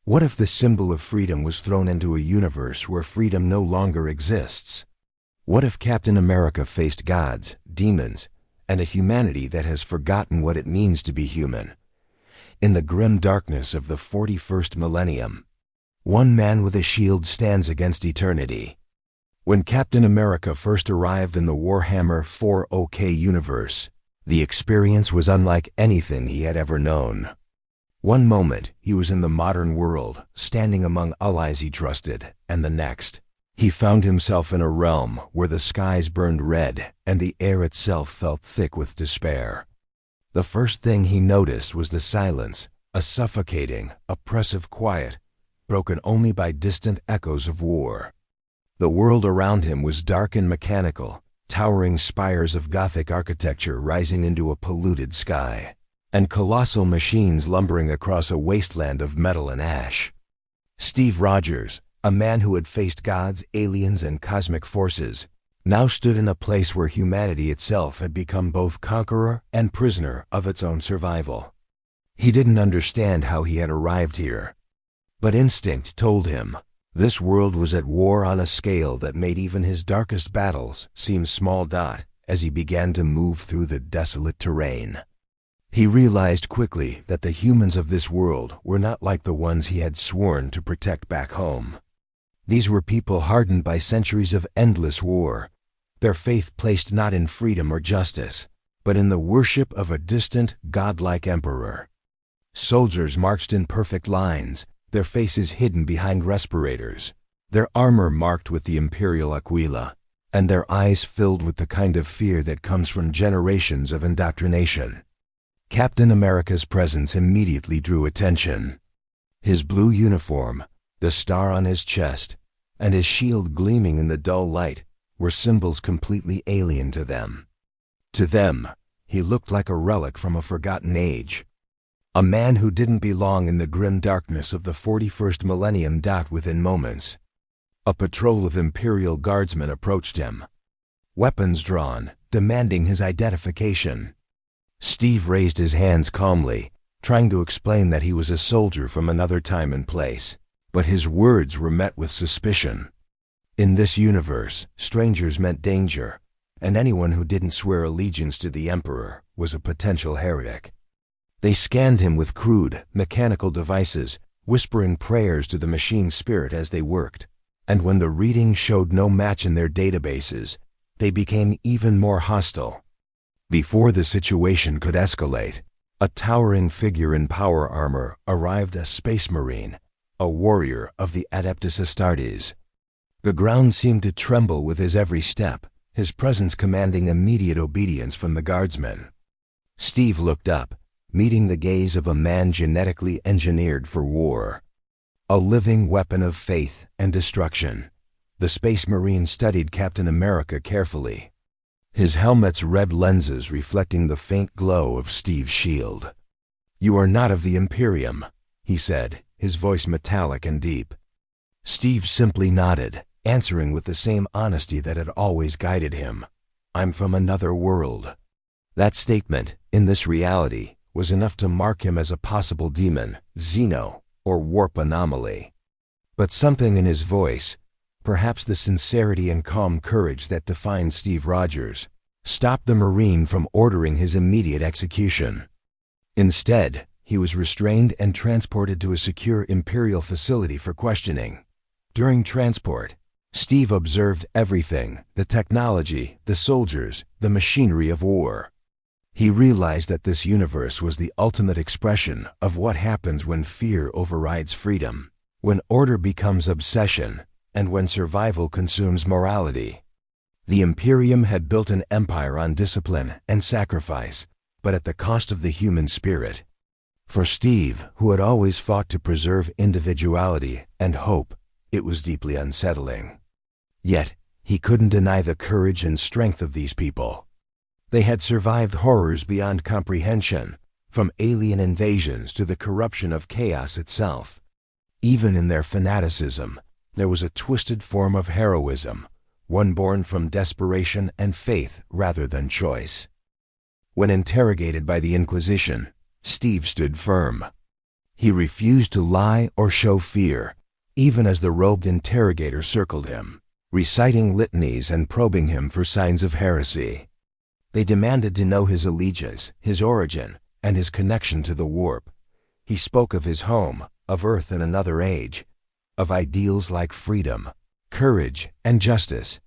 What if the symbol of freedom was thrown into a universe where freedom no longer exists? What if Captain America faced gods, demons, and a humanity that has forgotten what it means to be human? In the grim darkness of the 41st millennium, one man with a shield stands against eternity. When Captain America first arrived in the Warhammer 40k universe, the experience was unlike anything he had ever known. One moment, he was in the modern world, standing among allies he trusted, and the next, he found himself in a realm where the skies burned red and the air itself felt thick with despair. The first thing he noticed was the silence, a suffocating, oppressive quiet, broken only by distant echoes of war. The world around him was dark and mechanical, towering spires of Gothic architecture rising into a polluted sky, and colossal machines lumbering across a wasteland of metal and ash. Steve Rogers, a man who had faced gods, aliens, and cosmic forces, now stood in a place where humanity itself had become both conqueror and prisoner of its own survival. He didn't understand how he had arrived here, but instinct told him this world was at war on a scale that made even his darkest battles seem small dot as he began to move through the desolate terrain. He realized quickly that the humans of this world were not like the ones he had sworn to protect back home. These were people hardened by centuries of endless war, their faith placed not in freedom or justice, but in the worship of a distant, godlike emperor. Soldiers marched in perfect lines, their faces hidden behind respirators, their armor marked with the imperial aquila, and their eyes filled with the kind of fear that comes from generations of indoctrination. Captain America's presence immediately drew attention. His blue uniform, the star on his chest, and his shield gleaming in the dull light were symbols completely alien to them. To them, he looked like a relic from a forgotten age. A man who didn't belong in the grim darkness of the 41st millennium. Within moments, a patrol of Imperial guardsmen approached him, weapons drawn, demanding his identification. Steve raised his hands calmly, trying to explain that he was a soldier from another time and place, but his words were met with suspicion. In this universe, strangers meant danger, and anyone who didn't swear allegiance to the Emperor was a potential heretic. They scanned him with crude, mechanical devices, whispering prayers to the machine spirit as they worked, and when the readings showed no match in their databases, they became even more hostile. Before the situation could escalate, a towering figure in power armor arrived, a space marine, a warrior of the Adeptus Astartes. The ground seemed to tremble with his every step, his presence commanding immediate obedience from the guardsmen. Steve looked up, meeting the gaze of a man genetically engineered for war. A living weapon of faith and destruction. The Space Marine studied Captain America carefully, his helmet's red lenses reflecting the faint glow of Steve's shield. "You are not of the Imperium," he said, his voice metallic and deep. Steve simply nodded, answering with the same honesty that had always guided him. "I'm from another world." That statement, in this reality, was enough to mark him as a possible demon, xeno, or warp anomaly. But something in his voice, perhaps the sincerity and calm courage that defined Steve Rogers, stopped the Marine from ordering his immediate execution. Instead, he was restrained and transported to a secure Imperial facility for questioning. During transport, Steve observed everything: the technology, the soldiers, the machinery of war. He realized that this universe was the ultimate expression of what happens when fear overrides freedom, when order becomes obsession, and when survival consumes morality. The Imperium had built an empire on discipline and sacrifice, but at the cost of the human spirit. For Steve, who had always fought to preserve individuality and hope, it was deeply unsettling. Yet, he couldn't deny the courage and strength of these people. They had survived horrors beyond comprehension, from alien invasions to the corruption of chaos itself. Even in their fanaticism, there was a twisted form of heroism, one born from desperation and faith rather than choice. When interrogated by the Inquisition, Steve stood firm. He refused to lie or show fear, even as the robed interrogator circled him, reciting litanies and probing him for signs of heresy. They demanded to know his allegiance, his origin, and his connection to the warp. He spoke of his home, of Earth in another age, of ideals like freedom, courage, and justice.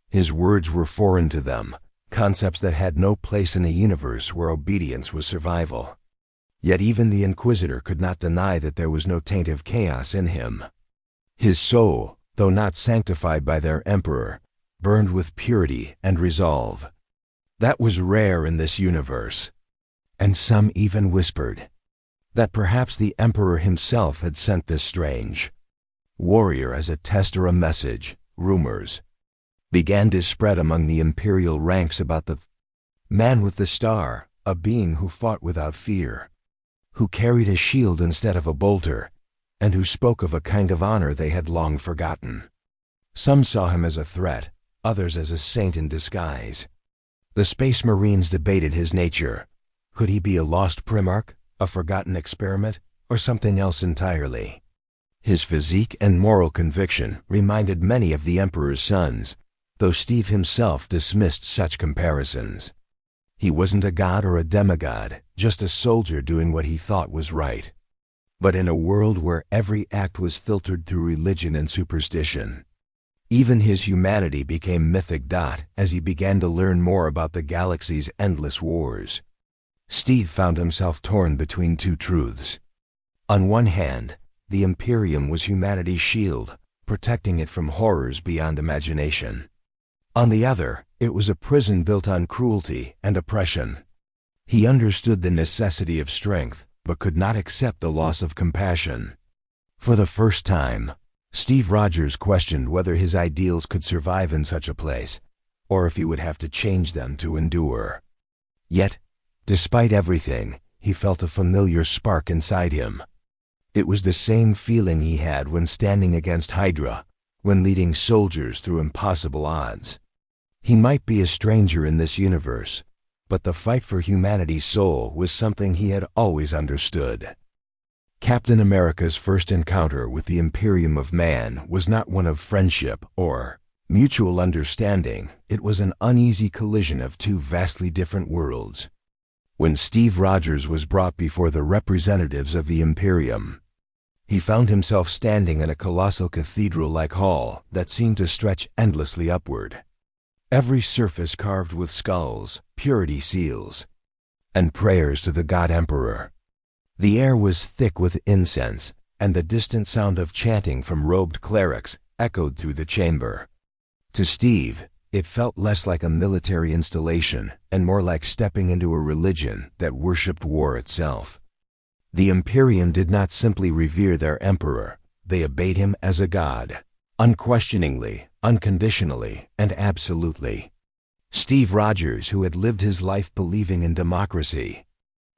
His words were foreign to them, concepts that had no place in a universe where obedience was survival. Yet even the Inquisitor could not deny that there was no taint of chaos in him. His soul, though not sanctified by their emperor, burned with purity and resolve. That was rare in this universe. And some even whispered that perhaps the emperor himself had sent this strange warrior as a test or a message. Rumors began to spread among the imperial ranks about the man with the star, a being who fought without fear, who carried a shield instead of a bolter, and who spoke of a kind of honor they had long forgotten. Some saw him as a threat, others as a saint in disguise. The Space Marines debated his nature. Could he be a lost primarch, a forgotten experiment, or something else entirely? His physique and moral conviction reminded many of the Emperor's sons, though Steve himself dismissed such comparisons. He wasn't a god or a demigod, just a soldier doing what he thought was right. But in a world where every act was filtered through religion and superstition, even his humanity became mythic. As he began to learn more about the galaxy's endless wars, Steve found himself torn between two truths. On one hand, the Imperium was humanity's shield, protecting it from horrors beyond imagination. On the other, it was a prison built on cruelty and oppression. He understood the necessity of strength, but could not accept the loss of compassion. For the first time, Steve Rogers questioned whether his ideals could survive in such a place, or if he would have to change them to endure. Yet, despite everything, he felt a familiar spark inside him. It was the same feeling he had when standing against Hydra, when leading soldiers through impossible odds. He might be a stranger in this universe, but the fight for humanity's soul was something he had always understood. Captain America's first encounter with the Imperium of Man was not one of friendship or mutual understanding. It was an uneasy collision of two vastly different worlds. When Steve Rogers was brought before the representatives of the Imperium, he found himself standing in a colossal cathedral-like hall that seemed to stretch endlessly upward. Every surface carved with skulls, purity seals, and prayers to the God Emperor. The air was thick with incense, and the distant sound of chanting from robed clerics echoed through the chamber. To Steve, it felt less like a military installation and more like stepping into a religion that worshipped war itself. The Imperium did not simply revere their emperor, they obeyed him as a god, unquestioningly, unconditionally, and absolutely. Steve Rogers, who had lived his life believing in democracy,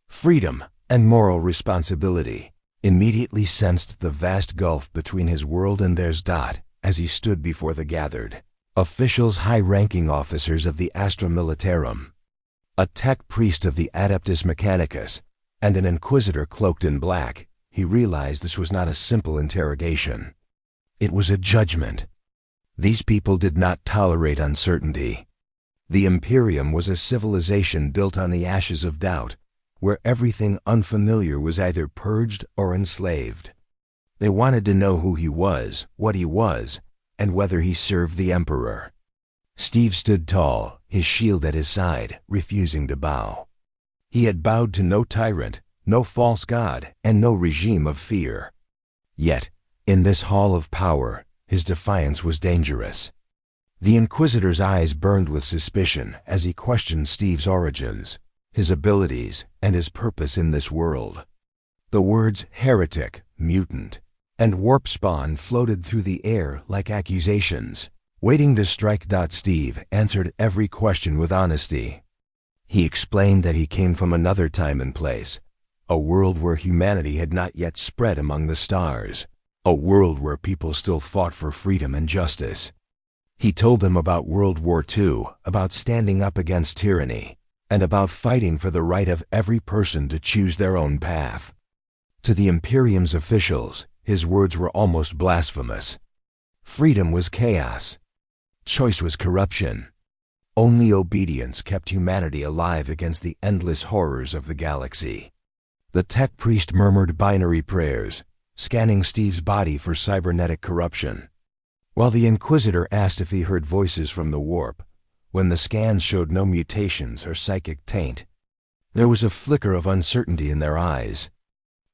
freedom, and moral responsibility, immediately sensed the vast gulf between his world and theirs. As he stood before the gathered officials, high-ranking officers of the Astra Militarum, a tech priest of the Adeptus Mechanicus, and an inquisitor cloaked in black, he realized this was not a simple interrogation. It was a judgment. These people did not tolerate uncertainty. The Imperium was a civilization built on the ashes of doubt, where everything unfamiliar was either purged or enslaved. They wanted to know who he was, what he was, and whether he served the Emperor. Steve stood tall, his shield at his side, refusing to bow. He had bowed to no tyrant, no false god, and no regime of fear. Yet, in this hall of power, his defiance was dangerous. The Inquisitor's eyes burned with suspicion as he questioned Steve's origins, his abilities, and his purpose in this world. The words heretic, mutant, and warp spawn floated through the air like accusations, waiting to strike. Steve answered every question with honesty. He explained that he came from another time and place, a world where humanity had not yet spread among the stars, a world where people still fought for freedom and justice. He told them about World War II, about standing up against tyranny, and about fighting for the right of every person to choose their own path. To the Imperium's officials, his words were almost blasphemous. Freedom was chaos. Choice was corruption. Only obedience kept humanity alive against the endless horrors of the galaxy. The tech priest murmured binary prayers, scanning Steve's body for cybernetic corruption, while the Inquisitor asked if he heard voices from the warp. When the scans showed no mutations or psychic taint, there was a flicker of uncertainty in their eyes.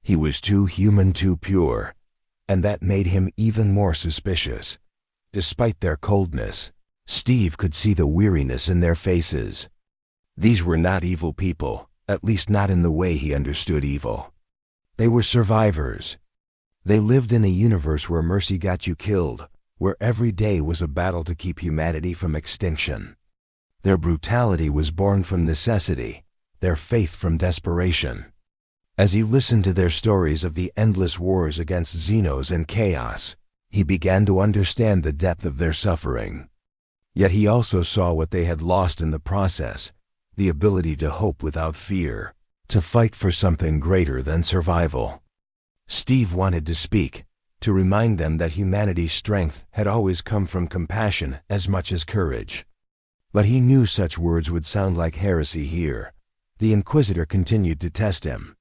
He was too human, too pure, and that made him even more suspicious. Despite their coldness, Steve could see the weariness in their faces. These were not evil people, at least not in the way he understood evil. They were survivors. They lived in a universe where mercy got you killed, where every day was a battle to keep humanity from extinction. Their brutality was born from necessity, their faith from desperation. As he listened to their stories of the endless wars against Xenos and chaos, he began to understand the depth of their suffering. Yet he also saw what they had lost in the process, the ability to hope without fear, to fight for something greater than survival. Steve wanted to speak, to remind them that humanity's strength had always come from compassion as much as courage. But he knew such words would sound like heresy here. The Inquisitor continued to test him,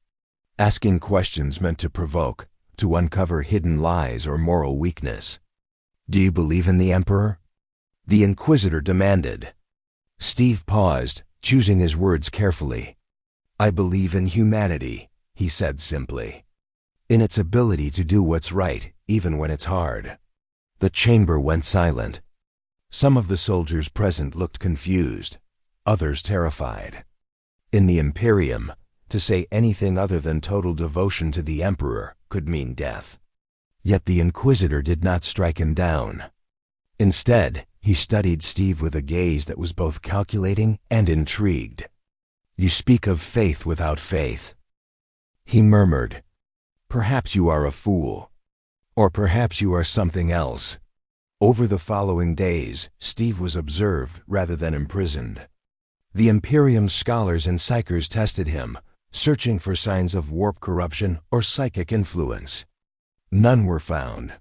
asking questions meant to provoke, to uncover hidden lies or moral weakness. "Do you believe in the Emperor?" the Inquisitor demanded. Steve paused, choosing his words carefully. "I believe in humanity," he said simply. "In its ability to do what's right, even when it's hard." The chamber went silent. Some of the soldiers present looked confused, others terrified. In the Imperium, to say anything other than total devotion to the Emperor could mean death. Yet the Inquisitor did not strike him down. Instead, he studied Steve with a gaze that was both calculating and intrigued. "You speak of faith without faith," he murmured. "Perhaps you are a fool. Or perhaps you are something else." Over the following days, Steve was observed rather than imprisoned. The Imperium's scholars and psychers tested him, searching for signs of warp corruption or psychic influence. None were found.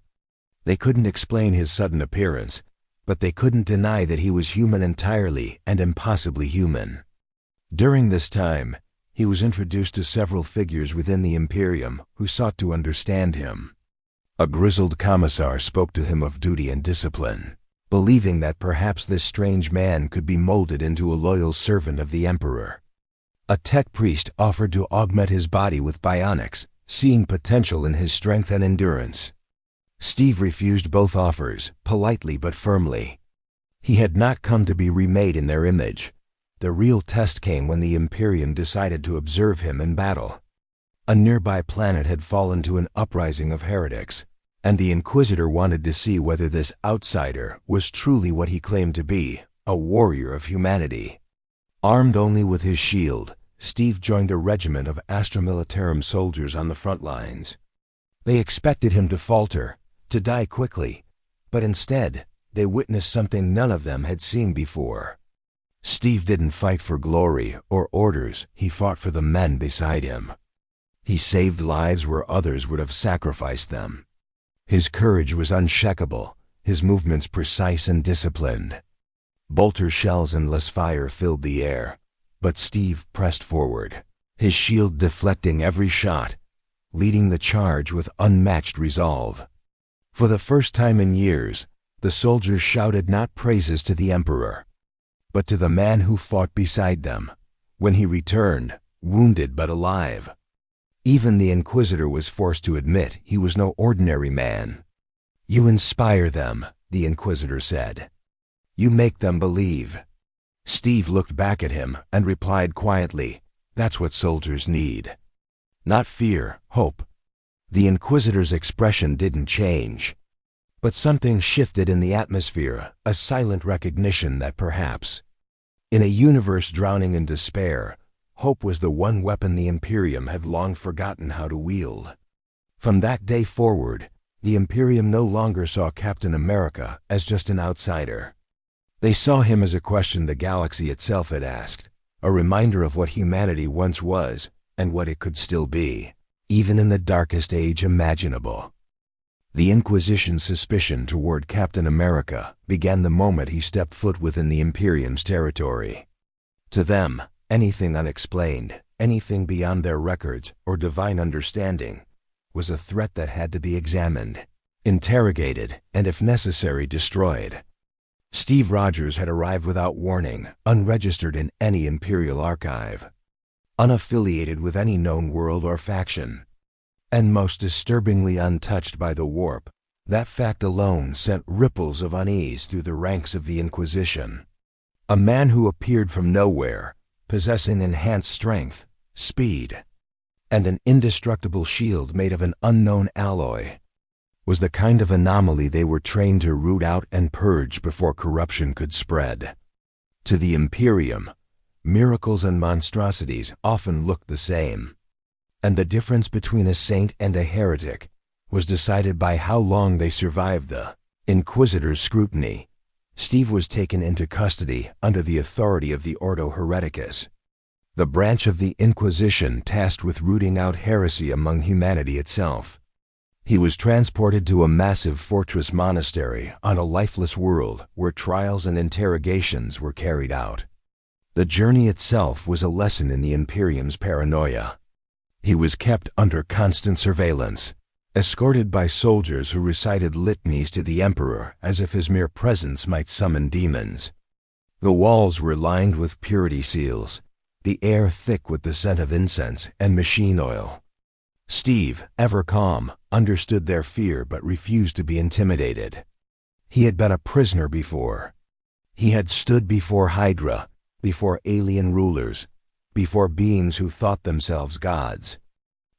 They couldn't explain his sudden appearance, but they couldn't deny that he was human entirely and impossibly human. During this time, he was introduced to several figures within the Imperium who sought to understand him. A grizzled commissar spoke to him of duty and discipline, believing that perhaps this strange man could be molded into a loyal servant of the Emperor. A tech priest offered to augment his body with bionics, seeing potential in his strength and endurance. Steve refused both offers, politely but firmly. He had not come to be remade in their image. The real test came when the Imperium decided to observe him in battle. A nearby planet had fallen to an uprising of heretics, and the Inquisitor wanted to see whether this outsider was truly what he claimed to be, a warrior of humanity. Armed only with his shield, Steve joined a regiment of Astra Militarum soldiers on the front lines. They expected him to falter, to die quickly, but instead, they witnessed something none of them had seen before. Steve didn't fight for glory or orders, he fought for the men beside him. He saved lives where others would have sacrificed them. His courage was unshakable, his movements precise and disciplined. Bolter shells and less fire filled the air, but Steve pressed forward, his shield deflecting every shot, leading the charge with unmatched resolve. For the first time in years, the soldiers shouted not praises to the Emperor, but to the man who fought beside them, when he returned, wounded but alive. Even the Inquisitor was forced to admit he was no ordinary man. "You inspire them," the Inquisitor said. "You make them believe." Steve looked back at him and replied quietly, "That's what soldiers need. Not fear, hope." The Inquisitor's expression didn't change. But something shifted in the atmosphere, a silent recognition that perhaps, in a universe drowning in despair, hope was the one weapon the Imperium had long forgotten how to wield. From that day forward, the Imperium no longer saw Captain America as just an outsider. They saw him as a question the galaxy itself had asked, a reminder of what humanity once was and what it could still be. even in the darkest age imaginable. The Inquisition's suspicion toward Captain America began the moment he stepped foot within the Imperium's territory. To them, anything unexplained, anything beyond their records or divine understanding, was a threat that had to be examined, interrogated, and if necessary, destroyed. Steve Rogers had arrived without warning, unregistered in any Imperial archive, unaffiliated with any known world or faction, and most disturbingly untouched by the warp. That fact alone sent ripples of unease through the ranks of the Inquisition. A man who appeared from nowhere, possessing enhanced strength, speed, and an indestructible shield made of an unknown alloy, was the kind of anomaly they were trained to root out and purge before corruption could spread. To the Imperium, miracles and monstrosities often looked the same, and the difference between a saint and a heretic was decided by how long they survived the Inquisitor's scrutiny. Steve was taken into custody under the authority of the Ordo Hereticus, the branch of the Inquisition tasked with rooting out heresy among humanity itself. He was transported to a massive fortress monastery on a lifeless world where trials and interrogations were carried out. The journey itself was a lesson in the Imperium's paranoia. He was kept under constant surveillance, escorted by soldiers who recited litanies to the Emperor as if his mere presence might summon demons. The walls were lined with purity seals, the air thick with the scent of incense and machine oil. Steve, ever calm, understood their fear but refused to be intimidated. He had been a prisoner before. He had stood before Hydra, before alien rulers, before beings who thought themselves gods.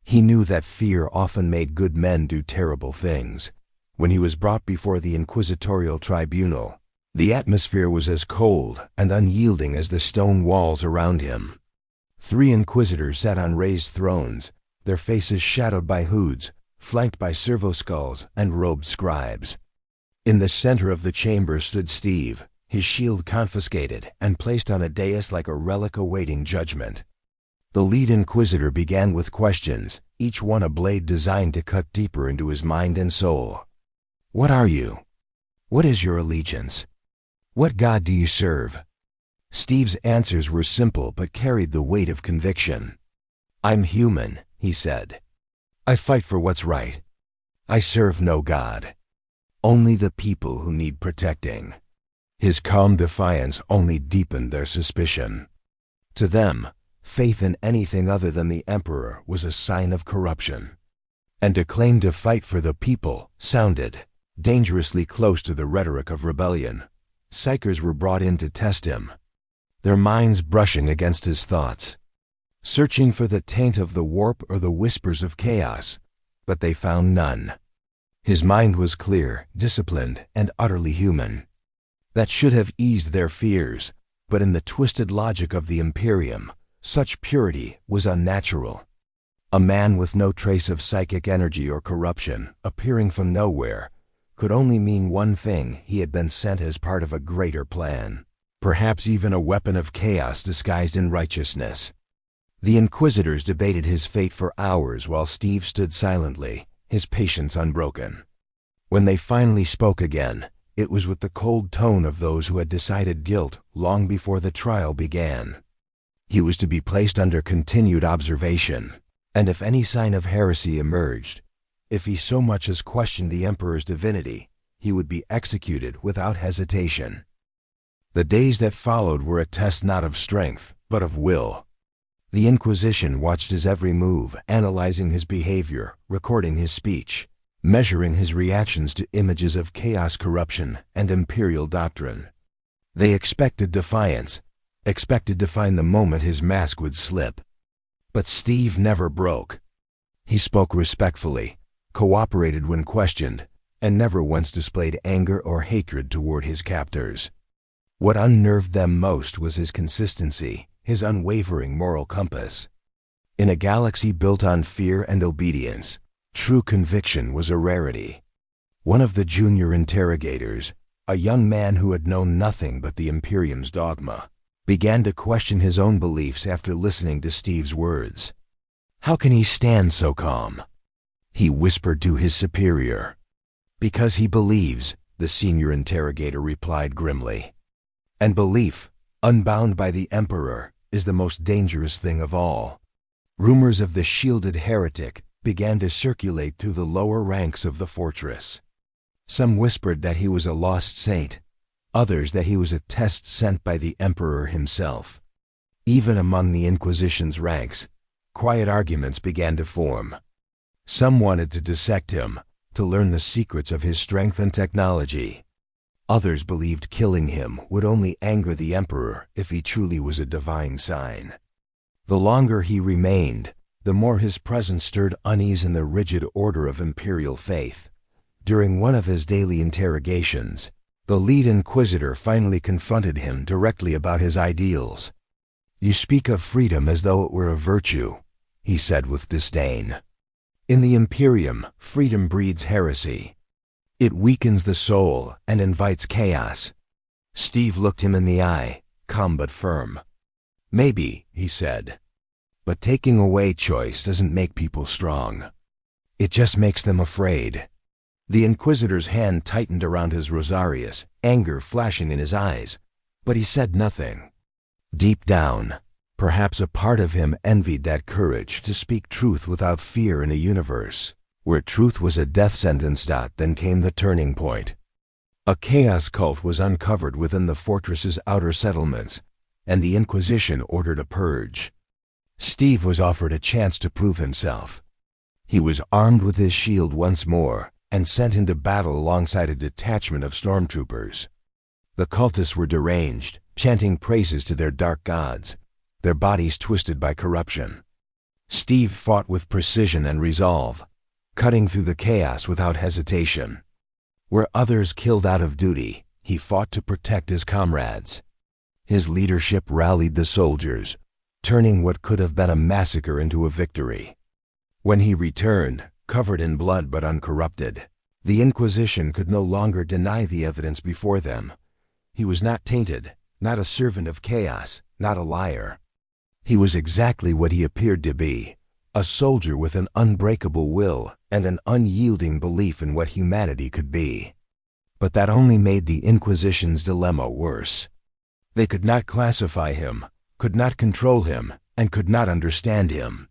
He knew that fear often made good men do terrible things. When he was brought before the inquisitorial tribunal, the atmosphere was as cold and unyielding as the stone walls around him. 3 inquisitors sat on raised thrones, their faces shadowed by hoods, flanked by servo-skulls and robed scribes. In the center of the chamber stood Steve, his shield confiscated and placed on a dais like a relic awaiting judgment. The lead inquisitor began with questions, each one a blade designed to cut deeper into his mind and soul. What are you? What is your allegiance? What god do you serve? Steve's answers were simple but carried the weight of conviction. I'm human, he said. I fight for what's right. I serve no god. Only the people who need protecting. His calm defiance only deepened their suspicion. To them, faith in anything other than the Emperor was a sign of corruption. And to claim to fight for the people sounded dangerously close to the rhetoric of rebellion. Psychers were brought in to test him, their minds brushing against his thoughts, searching for the taint of the warp or the whispers of chaos, but they found none. His mind was clear, disciplined, and utterly human. That should have eased their fears, but in the twisted logic of the Imperium, such purity was unnatural. A man with no trace of psychic energy or corruption, appearing from nowhere, could only mean one thing: he had been sent as part of a greater plan, perhaps even a weapon of chaos disguised in righteousness. The inquisitors debated his fate for hours while Steve stood silently, his patience unbroken. When they finally spoke again, it was with the cold tone of those who had decided guilt long before the trial began. He was to be placed under continued observation, and if any sign of heresy emerged, if he so much as questioned the Emperor's divinity, he would be executed without hesitation. The days that followed were a test not of strength, but of will. The Inquisition watched his every move, analyzing his behavior, recording his speech, measuring his reactions to images of chaos, corruption, and imperial doctrine. They expected defiance, expected to find the moment his mask would slip. But Steve never broke. He spoke respectfully, cooperated when questioned, and never once displayed anger or hatred toward his captors. What unnerved them most was his consistency, his unwavering moral compass. In a galaxy built on fear and obedience, true conviction was a rarity. One of the junior interrogators, a young man who had known nothing but the Imperium's dogma, began to question his own beliefs after listening to Steve's words. How can he stand so calm? He whispered to his superior. Because he believes, the senior interrogator replied grimly. And belief, unbound by the Emperor, is the most dangerous thing of all. Rumors of the shielded heretic began to circulate through the lower ranks of the fortress. Some whispered that he was a lost saint, others that he was a test sent by the Emperor himself. Even among the Inquisition's ranks, quiet arguments began to form. Some wanted to dissect him, to learn the secrets of his strength and technology. Others believed killing him would only anger the Emperor if he truly was a divine sign. The longer he remained, the more his presence stirred unease in the rigid order of imperial faith. During one of his daily interrogations, the lead inquisitor finally confronted him directly about his ideals. "You speak of freedom as though it were a virtue," he said with disdain. "In the Imperium, freedom breeds heresy. It weakens the soul and invites chaos." Steve looked him in the eye, calm but firm. "Maybe," he said, "but taking away choice doesn't make people strong. It just makes them afraid." The Inquisitor's hand tightened around his rosarius, anger flashing in his eyes, but he said nothing. Deep down, perhaps a part of him envied that courage to speak truth without fear in a universe where truth was a death sentence. Then came the turning point. A chaos cult was uncovered within the fortress's outer settlements, and the Inquisition ordered a purge. Steve was offered a chance to prove himself. He was armed with his shield once more and sent into battle alongside a detachment of stormtroopers. The cultists were deranged, chanting praises to their dark gods, their bodies twisted by corruption. Steve fought with precision and resolve, cutting through the chaos without hesitation. Where others killed out of duty, he fought to protect his comrades. His leadership rallied the soldiers, turning what could have been a massacre into a victory. When he returned, covered in blood but uncorrupted, the Inquisition could no longer deny the evidence before them. He was not tainted, not a servant of chaos, not a liar. He was exactly what he appeared to be, a soldier with an unbreakable will and an unyielding belief in what humanity could be. But that only made the Inquisition's dilemma worse. They could not classify him, could not control him, and could not understand him.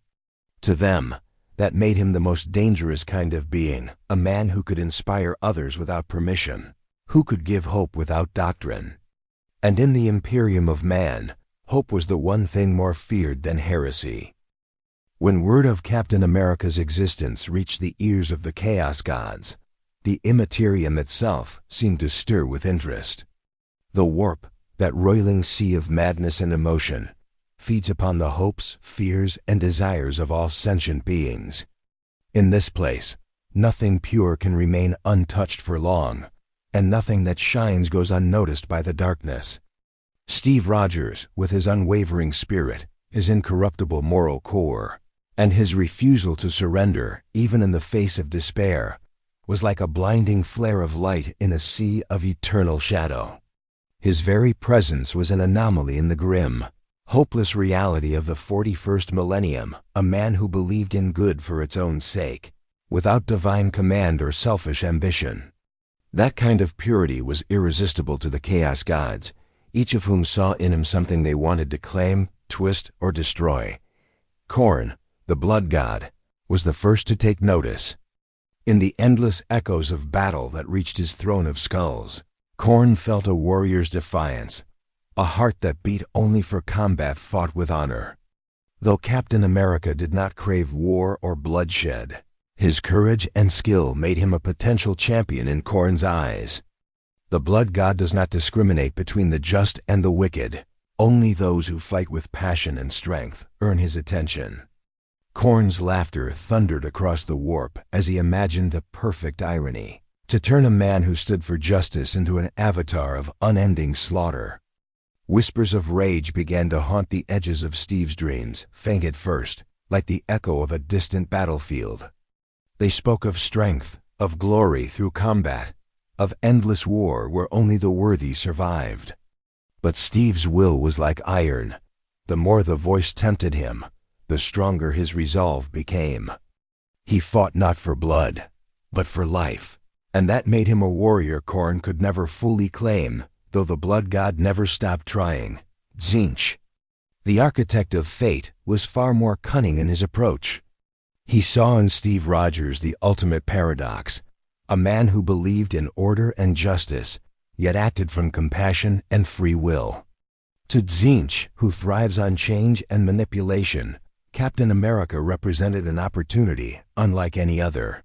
To them, that made him the most dangerous kind of being, a man who could inspire others without permission, who could give hope without doctrine. And in the Imperium of man, hope was the one thing more feared than heresy. When word of Captain America's existence reached the ears of the Chaos Gods, the Immaterium itself seemed to stir with interest. The warp, that roiling sea of madness and emotion, feeds upon the hopes, fears, and desires of all sentient beings. In this place, nothing pure can remain untouched for long, and nothing that shines goes unnoticed by the darkness. Steve Rogers, with his unwavering spirit, his incorruptible moral core, and his refusal to surrender, even in the face of despair, was like a blinding flare of light in a sea of eternal shadow. His very presence was an anomaly in the grim, hopeless reality of the 41st millennium, a man who believed in good for its own sake, without divine command or selfish ambition. That kind of purity was irresistible to the Chaos Gods, each of whom saw in him something they wanted to claim, twist, or destroy. Khorne, the blood god, was the first to take notice. In the endless echoes of battle that reached his throne of skulls, Khorne felt a warrior's defiance, a heart that beat only for combat fought with honor. Though Captain America did not crave war or bloodshed, his courage and skill made him a potential champion in Khorne's eyes. The blood god does not discriminate between the just and the wicked. Only those who fight with passion and strength earn his attention. Khorne's laughter thundered across the warp as he imagined the perfect irony, to turn a man who stood for justice into an avatar of unending slaughter. Whispers of rage began to haunt the edges of Steve's dreams, faint at first, like the echo of a distant battlefield. They spoke of strength, of glory through combat, of endless war where only the worthy survived. But Steve's will was like iron. The more the voice tempted him, the stronger his resolve became. He fought not for blood, but for life, and that made him a warrior Khorne could never fully claim, though the blood god never stopped trying. Tzeentch, the architect of fate, was far more cunning in his approach. He saw in Steve Rogers the ultimate paradox, a man who believed in order and justice, yet acted from compassion and free will. To Tzeentch, who thrives on change and manipulation, Captain America represented an opportunity unlike any other.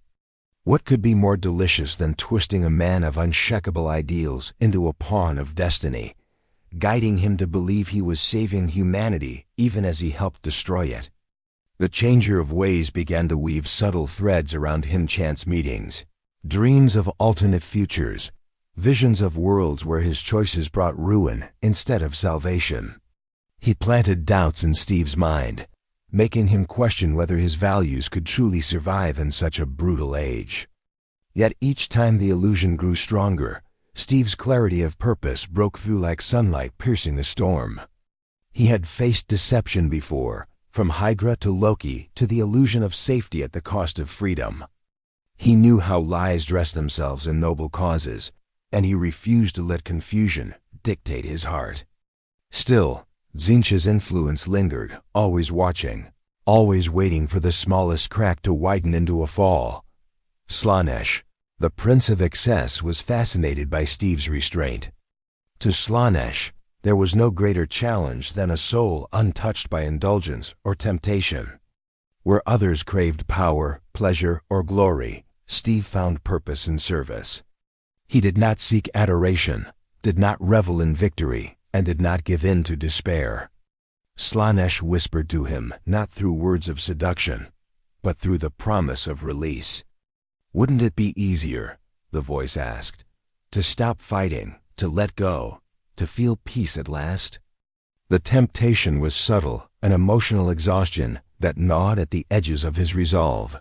What could be more delicious than twisting a man of unshakable ideals into a pawn of destiny, guiding him to believe he was saving humanity even as he helped destroy it? The changer of ways began to weave subtle threads around Hinchant's meetings, dreams of alternate futures, visions of worlds where his choices brought ruin instead of salvation. He planted doubts in Steve's mind, making him question whether his values could truly survive in such a brutal age. Yet each time the illusion grew stronger, Steve's clarity of purpose broke through like sunlight piercing a storm. He had faced deception before, from Hydra to Loki to the illusion of safety at the cost of freedom. He knew how lies dress themselves in noble causes, and he refused to let confusion dictate his heart. Still, Tzeentch's influence lingered, always watching, always waiting for the smallest crack to widen into a fall. Slaanesh, the Prince of Excess, was fascinated by Steve's restraint. To Slaanesh, there was no greater challenge than a soul untouched by indulgence or temptation. Where others craved power, pleasure, or glory, Steve found purpose in service. He did not seek adoration, did not revel in victory, and did not give in to despair. Slaanesh whispered to him, not through words of seduction, but through the promise of release. "Wouldn't it be easier," the voice asked, "to stop fighting, to let go, to feel peace at last?" The temptation was subtle, an emotional exhaustion that gnawed at the edges of his resolve.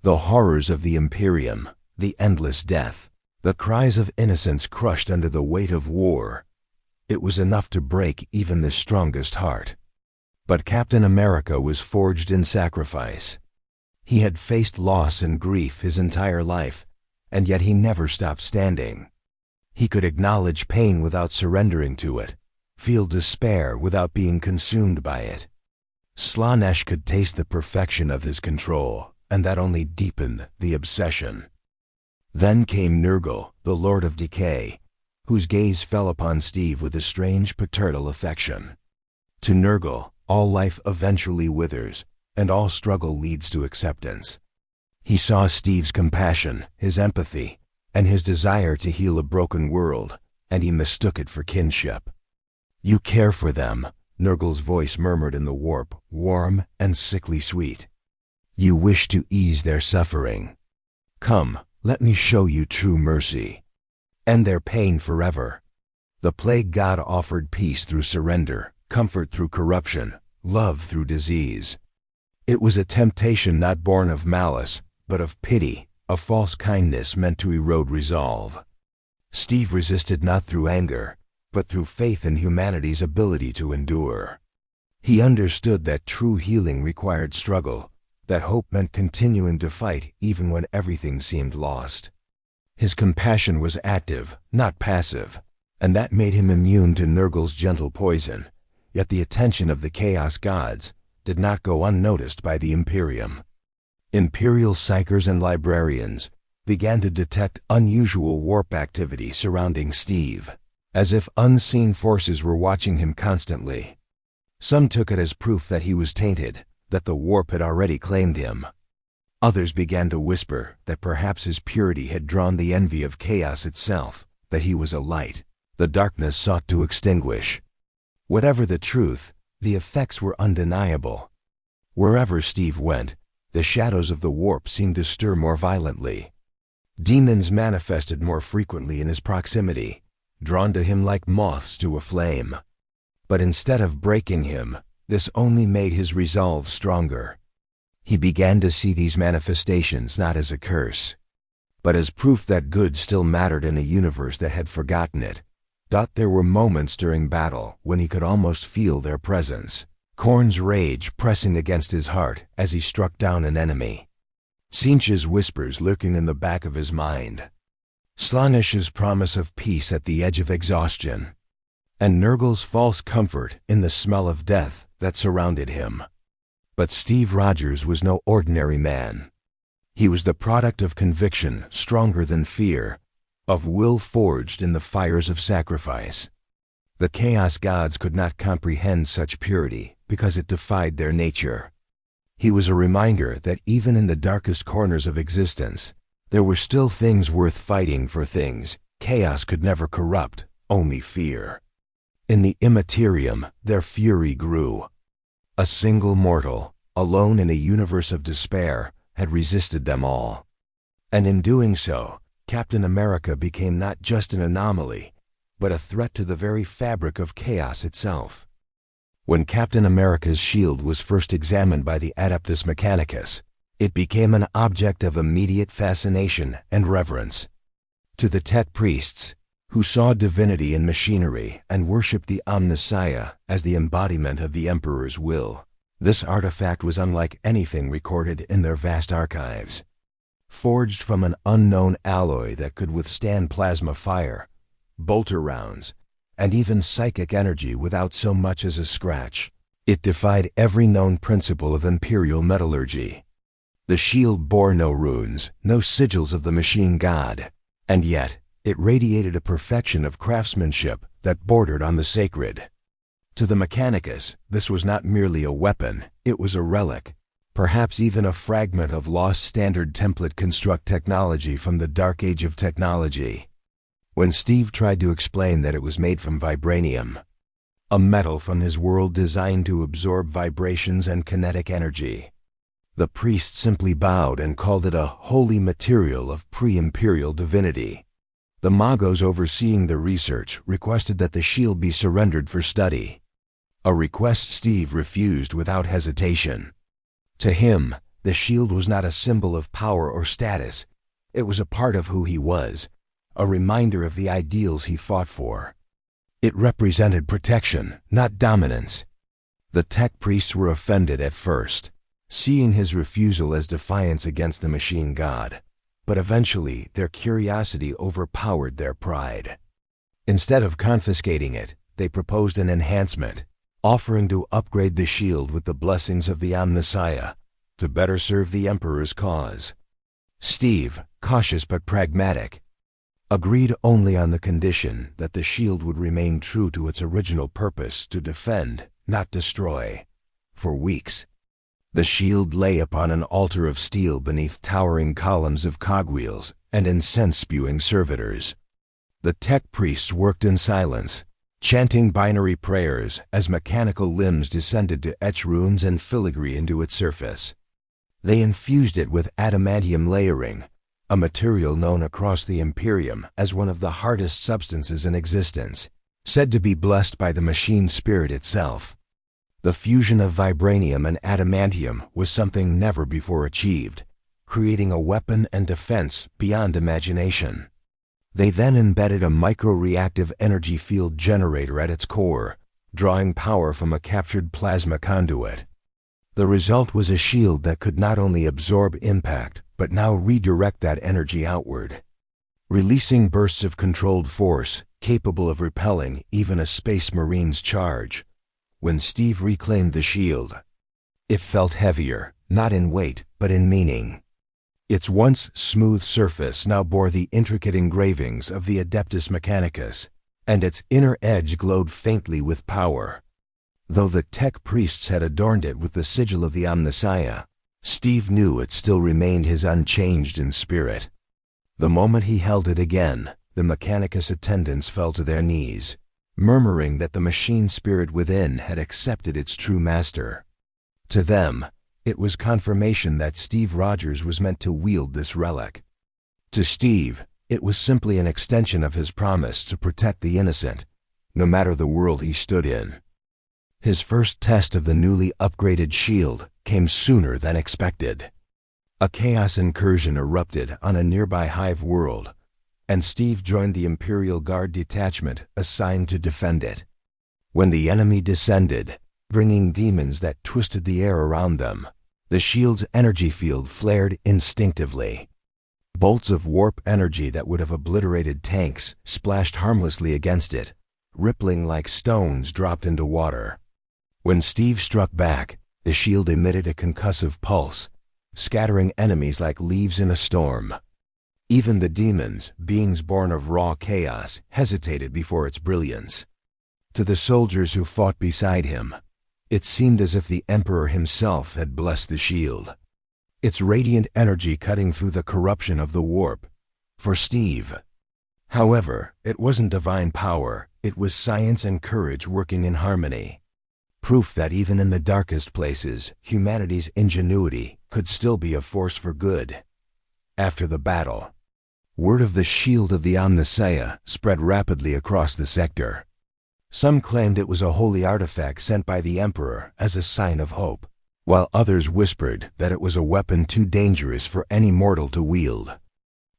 The horrors of the Imperium, the endless death, the cries of innocence crushed under the weight of war. It was enough to break even the strongest heart. But Captain America was forged in sacrifice. He had faced loss and grief his entire life, and yet he never stopped standing. He could acknowledge pain without surrendering to it, feel despair without being consumed by it. Slaanesh could taste the perfection of his control, and that only deepened the obsession. Then came Nurgle, the Lord of Decay, whose gaze fell upon Steve with a strange paternal affection. To Nurgle, all life eventually withers, and all struggle leads to acceptance. He saw Steve's compassion, his empathy, and his desire to heal a broken world, and he mistook it for kinship. "You care for them," Nurgle's voice murmured in the warp, warm and sickly sweet. "You wish to ease their suffering. Come, let me show you true mercy. End their pain forever." The plague god offered peace through surrender, comfort through corruption, love through disease. It was a temptation not born of malice, but of pity, a false kindness meant to erode resolve. Steve resisted not through anger, but through faith in humanity's ability to endure. He understood that true healing required struggle, that hope meant continuing to fight even when everything seemed lost. His compassion was active, not passive, and that made him immune to Nurgle's gentle poison, yet the attention of the Chaos Gods did not go unnoticed by the Imperium. Imperial psychers and librarians began to detect unusual warp activity surrounding Steve, as if unseen forces were watching him constantly. Some took it as proof that he was tainted, that the warp had already claimed him. Others began to whisper that perhaps his purity had drawn the envy of chaos itself, that he was a light the darkness sought to extinguish. Whatever the truth, the effects were undeniable. Wherever Steve went, the shadows of the warp seemed to stir more violently. Demons manifested more frequently in his proximity, drawn to him like moths to a flame. But instead of breaking him, this only made his resolve stronger. He began to see these manifestations not as a curse, but as proof that good still mattered in a universe that had forgotten it. There were moments during battle when he could almost feel their presence, Khorne's rage pressing against his heart as he struck down an enemy. Tzeentch's whispers lurking in the back of his mind. Slaanesh's promise of peace at the edge of exhaustion. And Nurgle's false comfort in the smell of death that surrounded him. But Steve Rogers was no ordinary man. He was the product of conviction stronger than fear, of will forged in the fires of sacrifice. The Chaos Gods could not comprehend such purity because it defied their nature. He was a reminder that even in the darkest corners of existence, there were still things worth fighting for, things chaos could never corrupt, only fear. In the Immaterium, their fury grew. A single mortal, alone in a universe of despair, had resisted them all. And in doing so, Captain America became not just an anomaly, but a threat to the very fabric of chaos itself. When Captain America's shield was first examined by the Adeptus Mechanicus, it became an object of immediate fascination and reverence. To the tech priests, who saw divinity in machinery and worshipped the Omnissiah as the embodiment of the Emperor's will, this artifact was unlike anything recorded in their vast archives. Forged from an unknown alloy that could withstand plasma fire, bolter rounds, and even psychic energy without so much as a scratch, it defied every known principle of Imperial metallurgy. The shield bore no runes, no sigils of the machine god, and yet it radiated a perfection of craftsmanship that bordered on the sacred. To the Mechanicus, this was not merely a weapon, it was a relic, perhaps even a fragment of lost standard template construct technology from the dark age of technology. When Steve tried to explain that it was made from vibranium, a metal from his world designed to absorb vibrations and kinetic energy, the priest simply bowed and called it a holy material of pre-imperial divinity. The Magos overseeing the research requested that the shield be surrendered for study, a request Steve refused without hesitation. To him, the shield was not a symbol of power or status, it was a part of who he was, a reminder of the ideals he fought for. It represented protection, not dominance. The tech priests were offended at first, seeing his refusal as defiance against the machine god, but eventually their curiosity overpowered their pride. Instead of confiscating it, they proposed an enhancement, offering to upgrade the shield with the blessings of the Omnissiah to better serve the Emperor's cause. Steve, cautious but pragmatic, agreed only on the condition that the shield would remain true to its original purpose to defend, not destroy. For weeks, the shield lay upon an altar of steel beneath towering columns of cogwheels and incense-spewing servitors. The tech priests worked in silence, chanting binary prayers as mechanical limbs descended to etch runes and filigree into its surface. They infused it with adamantium layering, a material known across the Imperium as one of the hardest substances in existence, said to be blessed by the machine spirit itself. The fusion of vibranium and adamantium was something never before achieved, creating a weapon and defense beyond imagination. They then embedded a micro-reactive energy field generator at its core, drawing power from a captured plasma conduit. The result was a shield that could not only absorb impact, but now redirect that energy outward, releasing bursts of controlled force capable of repelling even a Space Marine's charge. When Steve reclaimed the shield, it felt heavier, not in weight, but in meaning. Its once smooth surface now bore the intricate engravings of the Adeptus Mechanicus, and its inner edge glowed faintly with power. Though the tech priests had adorned it with the sigil of the Omnissiah, Steve knew it still remained his unchanged in spirit. The moment he held it again, the Mechanicus attendants fell to their knees, murmuring that the machine spirit within had accepted its true master. To them, it was confirmation that Steve Rogers was meant to wield this relic. To Steve, it was simply an extension of his promise to protect the innocent, no matter the world he stood in. His first test of the newly upgraded shield came sooner than expected. A chaos incursion erupted on a nearby hive world, and Steve joined the Imperial Guard detachment assigned to defend it. When the enemy descended, bringing demons that twisted the air around them. The shield's energy field flared instinctively. Bolts of warp energy that would have obliterated tanks splashed harmlessly against it, rippling like stones dropped into water. When Steve struck back, the shield emitted a concussive pulse, scattering enemies like leaves in a storm. Even the demons, beings born of raw chaos, hesitated before its brilliance. To the soldiers who fought beside him, it seemed as if the Emperor himself had blessed the shield, its radiant energy cutting through the corruption of the warp. For Steve, however, it wasn't divine power, it was science and courage working in harmony. Proof that even in the darkest places, humanity's ingenuity could still be a force for good. After the battle, word of the shield of the Omnissiah spread rapidly across the sector. Some claimed it was a holy artifact sent by the Emperor as a sign of hope, while others whispered that it was a weapon too dangerous for any mortal to wield.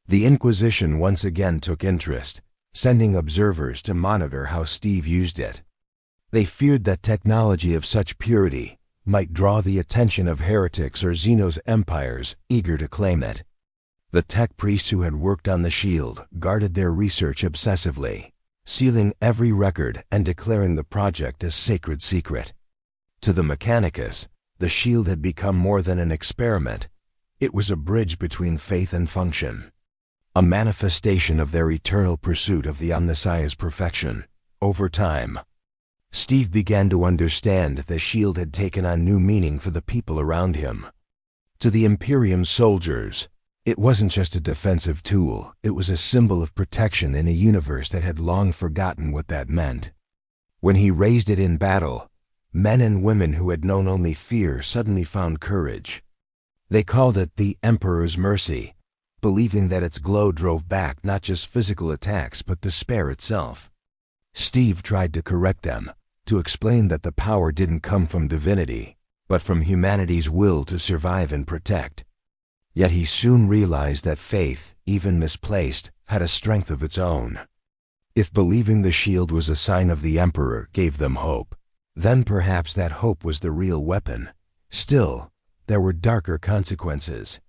The Inquisition once again took interest, sending observers to monitor how Steve used it. They feared that technology of such purity might draw the attention of heretics or Xenos empires eager to claim it. The tech priests who had worked on the shield guarded their research obsessively, sealing every record and declaring the project a sacred secret. To the Mechanicus, the shield had become more than an experiment. It was a bridge between faith and function, a manifestation of their eternal pursuit of the Omnissiah's perfection. Over time, Steve began to understand the shield had taken on new meaning for the people around him. To the Imperium's soldiers, it wasn't just a defensive tool, it was a symbol of protection in a universe that had long forgotten what that meant. When he raised it in battle, men and women who had known only fear suddenly found courage. They called it the Emperor's Mercy, believing that its glow drove back not just physical attacks but despair itself. Steve tried to correct them, to explain that the power didn't come from divinity, but from humanity's will to survive and protect. Yet he soon realized that faith, even misplaced, had a strength of its own. If believing the shield was a sign of the Emperor gave them hope, then perhaps that hope was the real weapon. Still, there were darker consequences.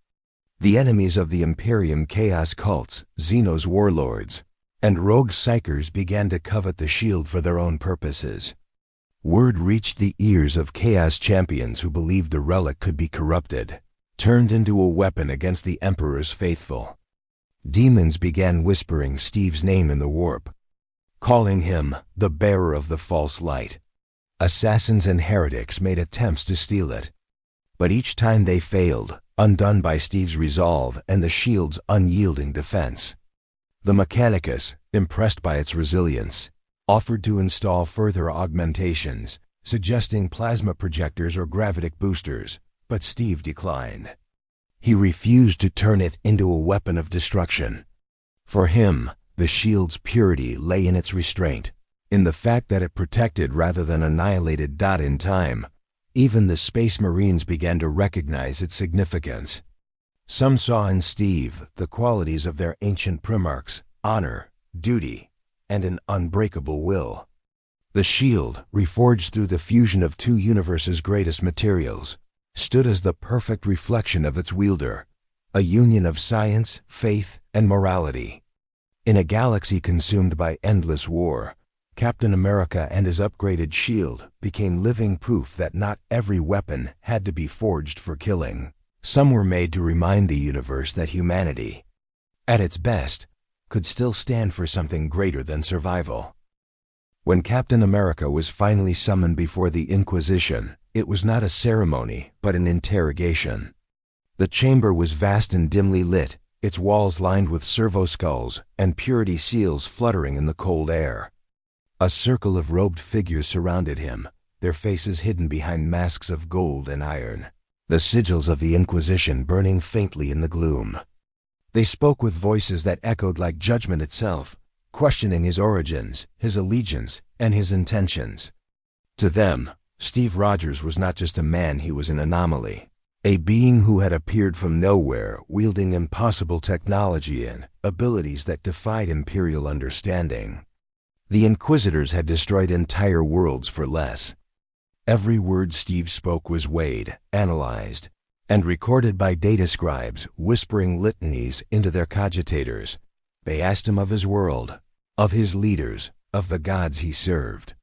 The enemies of the Imperium chaos cults, Xenos warlords, and rogue psychers began to covet the shield for their own purposes. Word reached the ears of chaos champions who believed the relic could be corrupted, turned into a weapon against the Emperor's faithful. Demons began whispering Steve's name in the warp, calling him the bearer of the false light. Assassins and heretics made attempts to steal it, but each time they failed, undone by Steve's resolve and the shield's unyielding defense. The Mechanicus, impressed by its resilience, offered to install further augmentations, suggesting plasma projectors or gravitic boosters, but Steve declined. He refused to turn it into a weapon of destruction. For him, the shield's purity lay in its restraint, in the fact that it protected rather than annihilated. In time, even the Space Marines began to recognize its significance. Some saw in Steve the qualities of their ancient primarchs: honor, duty, and an unbreakable will. The shield, reforged through the fusion of two universes' greatest materials, stood as the perfect reflection of its wielder, a union of science, faith, and morality. In a galaxy consumed by endless war, Captain America and his upgraded shield became living proof that not every weapon had to be forged for killing. Some were made to remind the universe that humanity, at its best, could still stand for something greater than survival. When Captain America was finally summoned before the Inquisition, it was not a ceremony, but an interrogation. The chamber was vast and dimly lit, its walls lined with servo skulls and purity seals fluttering in the cold air. A circle of robed figures surrounded him, their faces hidden behind masks of gold and iron, the sigils of the Inquisition burning faintly in the gloom. They spoke with voices that echoed like judgment itself, questioning his origins, his allegiance, and his intentions. To them, Steve Rogers was not just a man, he was an anomaly, a being who had appeared from nowhere, wielding impossible technology and abilities that defied imperial understanding. The Inquisitors had destroyed entire worlds for less, Every word Steve spoke was weighed, analyzed, and recorded by data scribes whispering litanies into their cogitators. They asked him of his world, of his leaders, of the gods he served.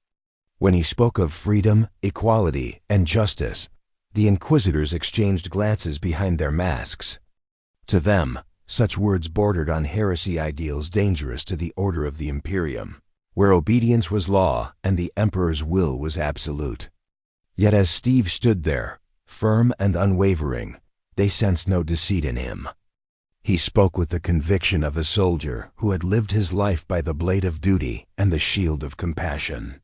When he spoke of freedom, equality, and justice, the inquisitors exchanged glances behind their masks. To them, such words bordered on heresy ideals dangerous to the order of the Imperium, where obedience was law and the Emperor's will was absolute. Yet as Steve stood there, firm and unwavering, they sensed no deceit in him. He spoke with the conviction of a soldier who had lived his life by the blade of duty and the shield of compassion.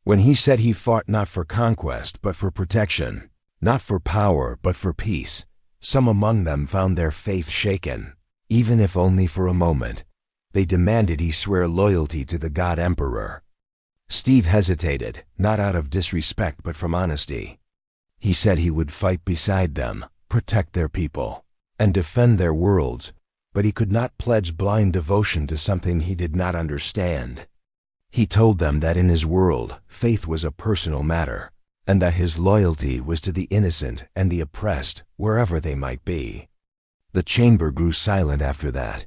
When he said he fought not for conquest but for protection, not for power but for peace, some among them found their faith shaken. Even if only for a moment, they demanded he swear loyalty to the God Emperor. Steve hesitated, not out of disrespect but from honesty. He said he would fight beside them, protect their people, and defend their worlds, but he could not pledge blind devotion to something he did not understand. He told them that in his world, faith was a personal matter, and that his loyalty was to the innocent and the oppressed, wherever they might be. The chamber grew silent after that.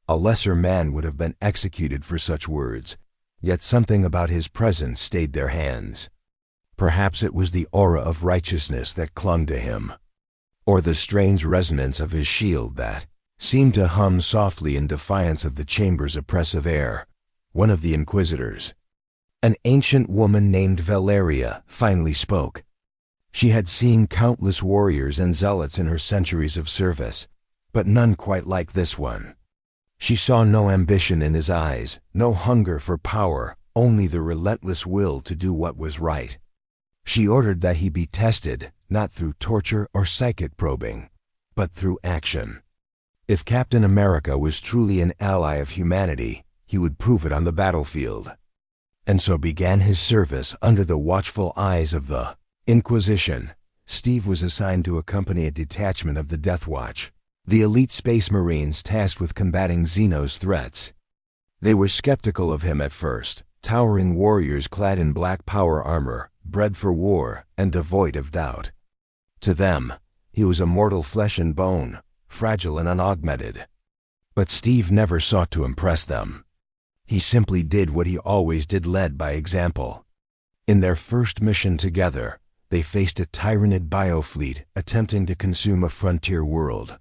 A lesser man would have been executed for such words, yet something about his presence stayed their hands. Perhaps it was the aura of righteousness that clung to him, or the strange resonance of his shield that seemed to hum softly in defiance of the chamber's oppressive air. One of the inquisitors, an ancient woman named Valeria, finally spoke. She had seen countless warriors and zealots in her centuries of service, but none quite like this one. She saw no ambition in his eyes, no hunger for power, only the relentless will to do what was right. She ordered that he be tested, not through torture or psychic probing, but through action. If Captain America was truly an ally of humanity, he would prove it on the battlefield. And so began his service under the watchful eyes of the Inquisition. Steve was assigned to accompany a detachment of the Death Watch, the elite space marines tasked with combating Xeno's threats. They were skeptical of him at first, towering warriors clad in black power armor, bred for war and devoid of doubt. To them, he was a mortal flesh and bone, fragile and unaugmented. But Steve never sought to impress them. He simply did what he always did, led by example. In their first mission together, they faced a tyrannid biofleet attempting to consume a frontier world.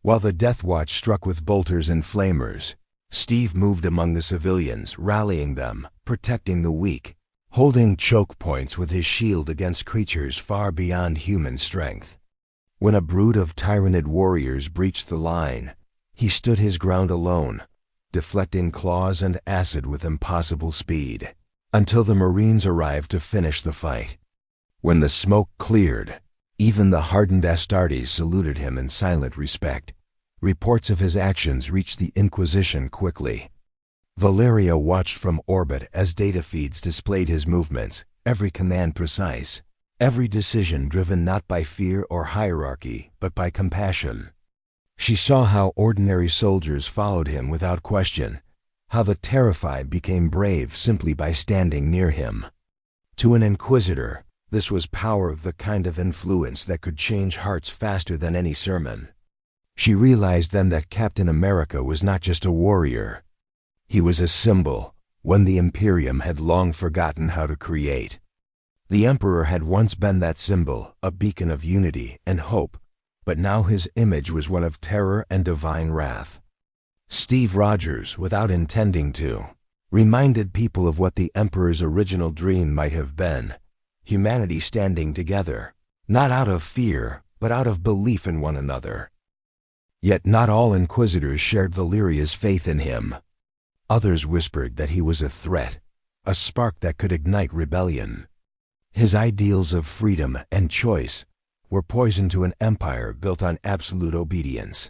While the Death Watch struck with bolters and flamers, Steve moved among the civilians, rallying them, protecting the weak, holding choke points with his shield against creatures far beyond human strength. When a brood of tyrannid warriors breached the line, he stood his ground alone, deflecting claws and acid with impossible speed, until the Marines arrived to finish the fight. When the smoke cleared, even the hardened Astartes saluted him in silent respect. Reports of his actions reached the Inquisition quickly. Valeria watched from orbit as data feeds displayed his movements, every command precise, every decision driven not by fear or hierarchy, but by compassion. She saw how ordinary soldiers followed him without question, how the terrified became brave simply by standing near him. To an Inquisitor, this was power of the kind of influence that could change hearts faster than any sermon. She realized then that Captain America was not just a warrior. He was a symbol, one the Imperium had long forgotten how to create. The Emperor had once been that symbol, a beacon of unity and hope, but now his image was one of terror and divine wrath. Steve Rogers, without intending to, reminded people of what the Emperor's original dream might have been: humanity standing together, not out of fear, but out of belief in one another. Yet not all Inquisitors shared Valeria's faith in him. Others whispered that he was a threat, a spark that could ignite rebellion. His ideals of freedom and choice were poison to an empire built on absolute obedience.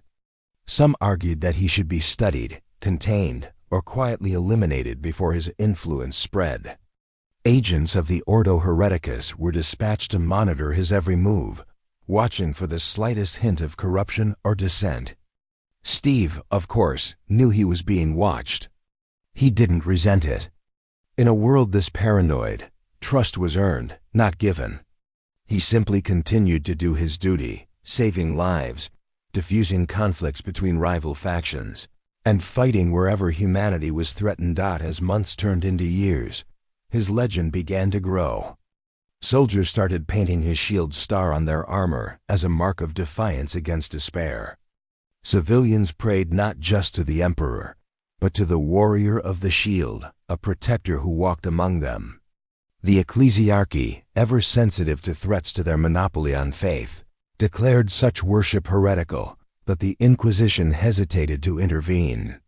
Some argued that he should be studied, contained, or quietly eliminated before his influence spread. Agents of the Ordo Hereticus were dispatched to monitor his every move, watching for the slightest hint of corruption or dissent. Steve, of course, knew he was being watched. He didn't resent it. In a world this paranoid, Trust was earned, not given. He simply continued to do his duty, saving lives, diffusing conflicts between rival factions, and fighting wherever humanity was threatened. As months turned into years, his legend began to grow. Soldiers started painting his shield star on their armor as a mark of defiance against despair. Civilians prayed not just to the emperor, but to the warrior of the shield, a protector who walked among them. The ecclesiarchy, ever sensitive to threats to their monopoly on faith, declared such worship heretical, but the Inquisition hesitated to intervene.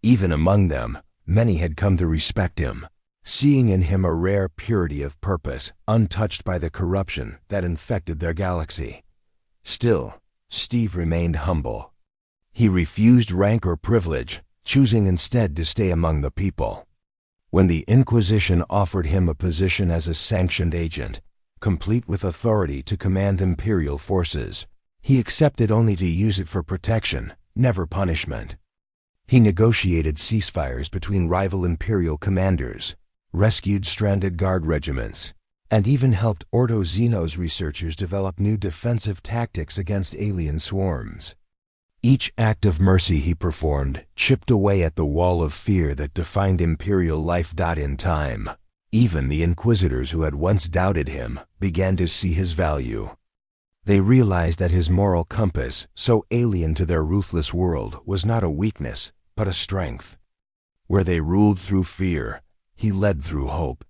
Even among them, many had come to respect him, seeing in him a rare purity of purpose, untouched by the corruption that infected their galaxy. Still, Steve remained humble. He refused rank or privilege, choosing instead to stay among the people. When the Inquisition offered him a position as a sanctioned agent, complete with authority to command imperial forces, he accepted only to use it for protection, never punishment. He negotiated ceasefires between rival imperial commanders, rescued stranded guard regiments, and even helped Ordo Xeno's researchers develop new defensive tactics against alien swarms. Each act of mercy he performed chipped away at the wall of fear that defined imperial life. In time, even the inquisitors who had once doubted him began to see his value. They realized that his moral compass, so alien to their ruthless world, was not a weakness, but a strength. Where they ruled through fear, he led through hope.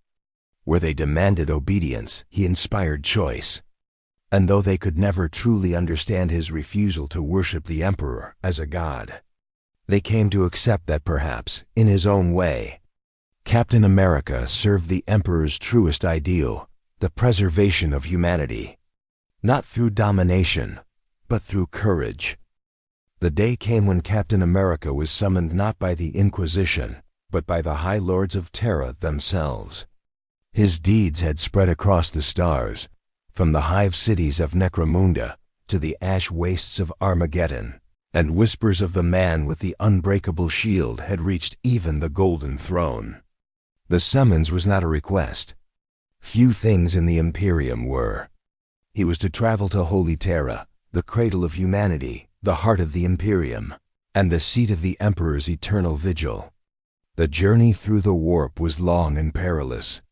Where they demanded obedience, he inspired choice. And though they could never truly understand his refusal to worship the emperor as a god, they came to accept that perhaps, in his own way, Captain America served the emperor's truest ideal, the preservation of humanity. Not through domination, but through courage. The day came when Captain America was summoned not by the Inquisition, but by the High Lords of Terra themselves. His deeds had spread across the stars, from the hive cities of Necromunda to the ash wastes of Armageddon, and whispers of the man with the unbreakable shield had reached even the Golden Throne. The summons was not a request. Few things in the Imperium were. He was to travel to Holy Terra, the cradle of humanity, the heart of the Imperium, and the seat of the Emperor's eternal vigil. The journey through the warp was long and perilous.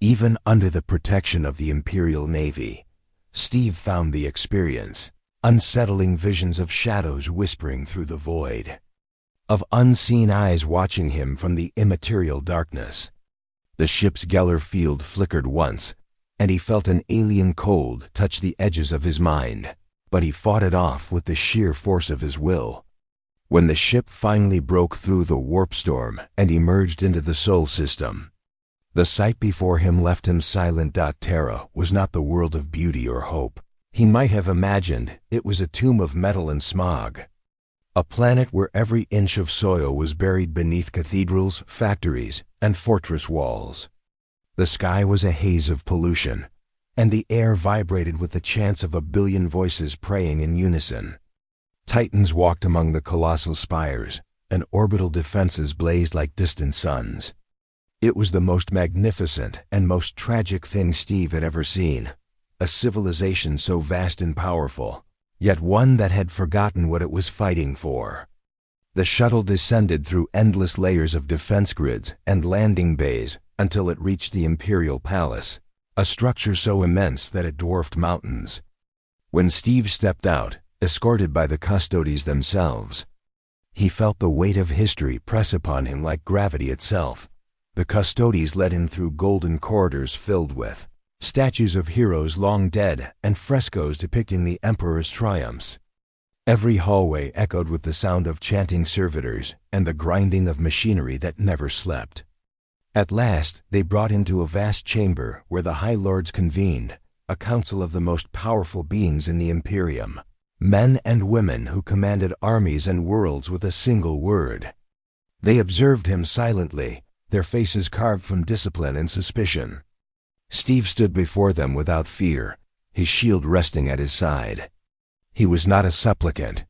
Even under the protection of the Imperial Navy, Steve found the experience unsettling visions of shadows whispering through the void, of unseen eyes watching him from the immaterial darkness. The ship's Geller field flickered once, and he felt an alien cold touch the edges of his mind, but he fought it off with the sheer force of his will. When the ship finally broke through the warp storm and emerged into the Sol system, the sight before him left him silent. Terra was not the world of beauty or hope he might have imagined. It was a tomb of metal and smog. A planet where every inch of soil was buried beneath cathedrals, factories, and fortress walls. The sky was a haze of pollution, and the air vibrated with the chants of a billion voices praying in unison. Titans walked among the colossal spires, and orbital defenses blazed like distant suns. It was the most magnificent and most tragic thing Steve had ever seen, a civilization so vast and powerful, yet one that had forgotten what it was fighting for. The shuttle descended through endless layers of defense grids and landing bays until it reached the Imperial Palace, a structure so immense that it dwarfed mountains. When Steve stepped out, escorted by the custodies themselves, he felt the weight of history press upon him like gravity itself. The custodies led him through golden corridors filled with statues of heroes long dead and frescoes depicting the Emperor's triumphs. Every hallway echoed with the sound of chanting servitors and the grinding of machinery that never slept. At last, they brought him to a vast chamber where the High Lords convened, a council of the most powerful beings in the Imperium, men and women who commanded armies and worlds with a single word. They observed him silently, their faces carved from discipline and suspicion. Steve stood before them without fear, his shield resting at his side. He was not a supplicant.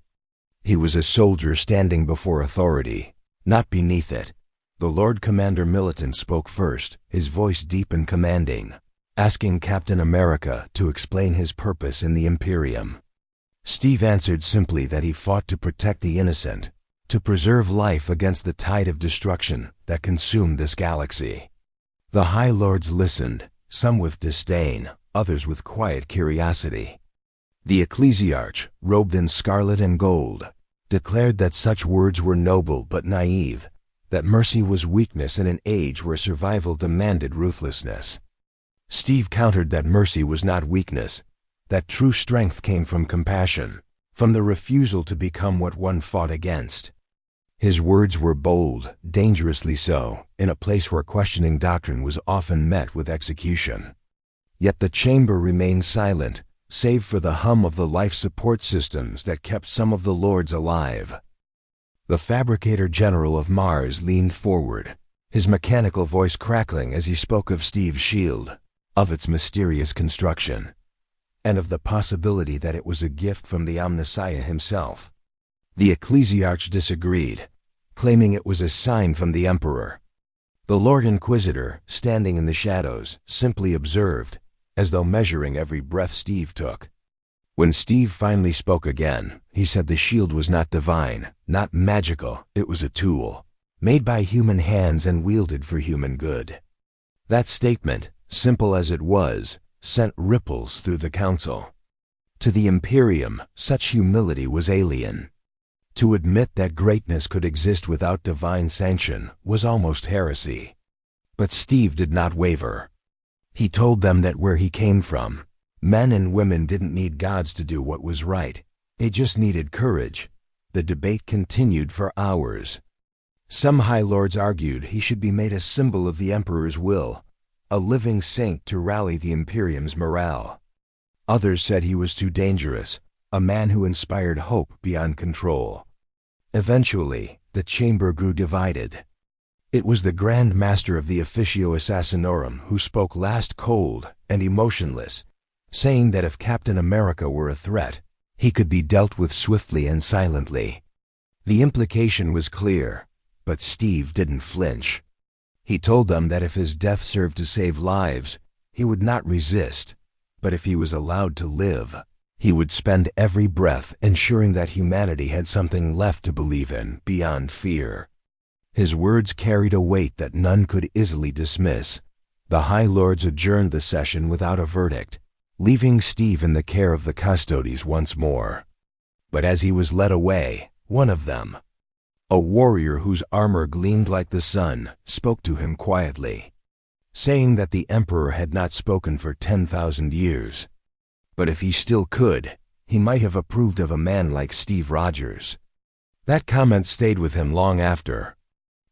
He was a soldier standing before authority, not beneath it, The Lord Commander Militant spoke first, his voice deep and commanding, asking Captain America to explain his purpose in the Imperium. Steve answered simply that he fought to protect the innocent, to preserve life against the tide of destruction that consumed this galaxy. The High Lords listened, some with disdain, others with quiet curiosity. The Ecclesiarch, robed in scarlet and gold, declared that such words were noble but naive, that mercy was weakness in an age where survival demanded ruthlessness. Steve countered that mercy was not weakness, that true strength came from compassion, from the refusal to become what one fought against. His words were bold, dangerously so, in a place where questioning doctrine was often met with execution. Yet the chamber remained silent, save for the hum of the life support systems that kept some of the lords alive. The Fabricator General of Mars leaned forward, his mechanical voice crackling as he spoke of Steve's shield, of its mysterious construction, and of the possibility that it was a gift from the Omnissiah himself. The Ecclesiarch disagreed, claiming it was a sign from the Emperor. The Lord Inquisitor, standing in the shadows, simply observed, as though measuring every breath Steve took. When Steve finally spoke again, he said the shield was not divine, not magical, it was a tool, made by human hands and wielded for human good. That statement, simple as it was, sent ripples through the council. To the Imperium, such humility was alien. To admit that greatness could exist without divine sanction was almost heresy. But Steve did not waver. He told them that where he came from, men and women didn't need gods to do what was right. They just needed courage. The debate continued for hours. Some High Lords argued he should be made a symbol of the Emperor's will, a living saint to rally the Imperium's morale. Others said he was too dangerous, a man who inspired hope beyond control. Eventually, the chamber grew divided. It was the Grand Master of the Officio Assassinorum who spoke last, cold and emotionless, saying that if Captain America were a threat, he could be dealt with swiftly and silently. The implication was clear, but Steve didn't flinch. He told them that if his death served to save lives, he would not resist, but if he was allowed to live, he would spend every breath ensuring that humanity had something left to believe in beyond fear. His words carried a weight that none could easily dismiss. The High Lords adjourned the session without a verdict, leaving Steve in the care of the custodies once more. But as he was led away, one of them, a warrior whose armor gleamed like the sun, spoke to him quietly, saying that the Emperor had not spoken for 10,000 years. But if he still could, he might have approved of a man like Steve Rogers. That comment stayed with him long after.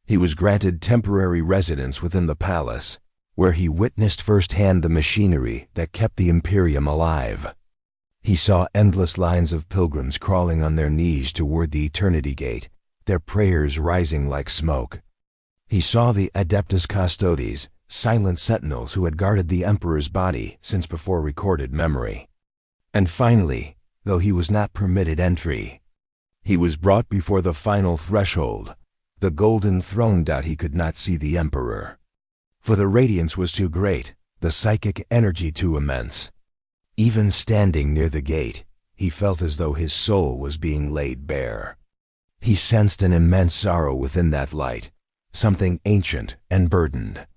He was granted temporary residence within the palace, where he witnessed firsthand the machinery that kept the Imperium alive. He saw endless lines of pilgrims crawling on their knees toward the Eternity Gate, their prayers rising like smoke. He saw the Adeptus Custodes, silent sentinels who had guarded the Emperor's body since before recorded memory. And finally, though he was not permitted entry, he was brought before the final threshold, the golden throne. He could not see the Emperor, for the radiance was too great, the psychic energy too immense. Even standing near the gate, he felt as though his soul was being laid bare. He sensed an immense sorrow within that light, something ancient and burdened.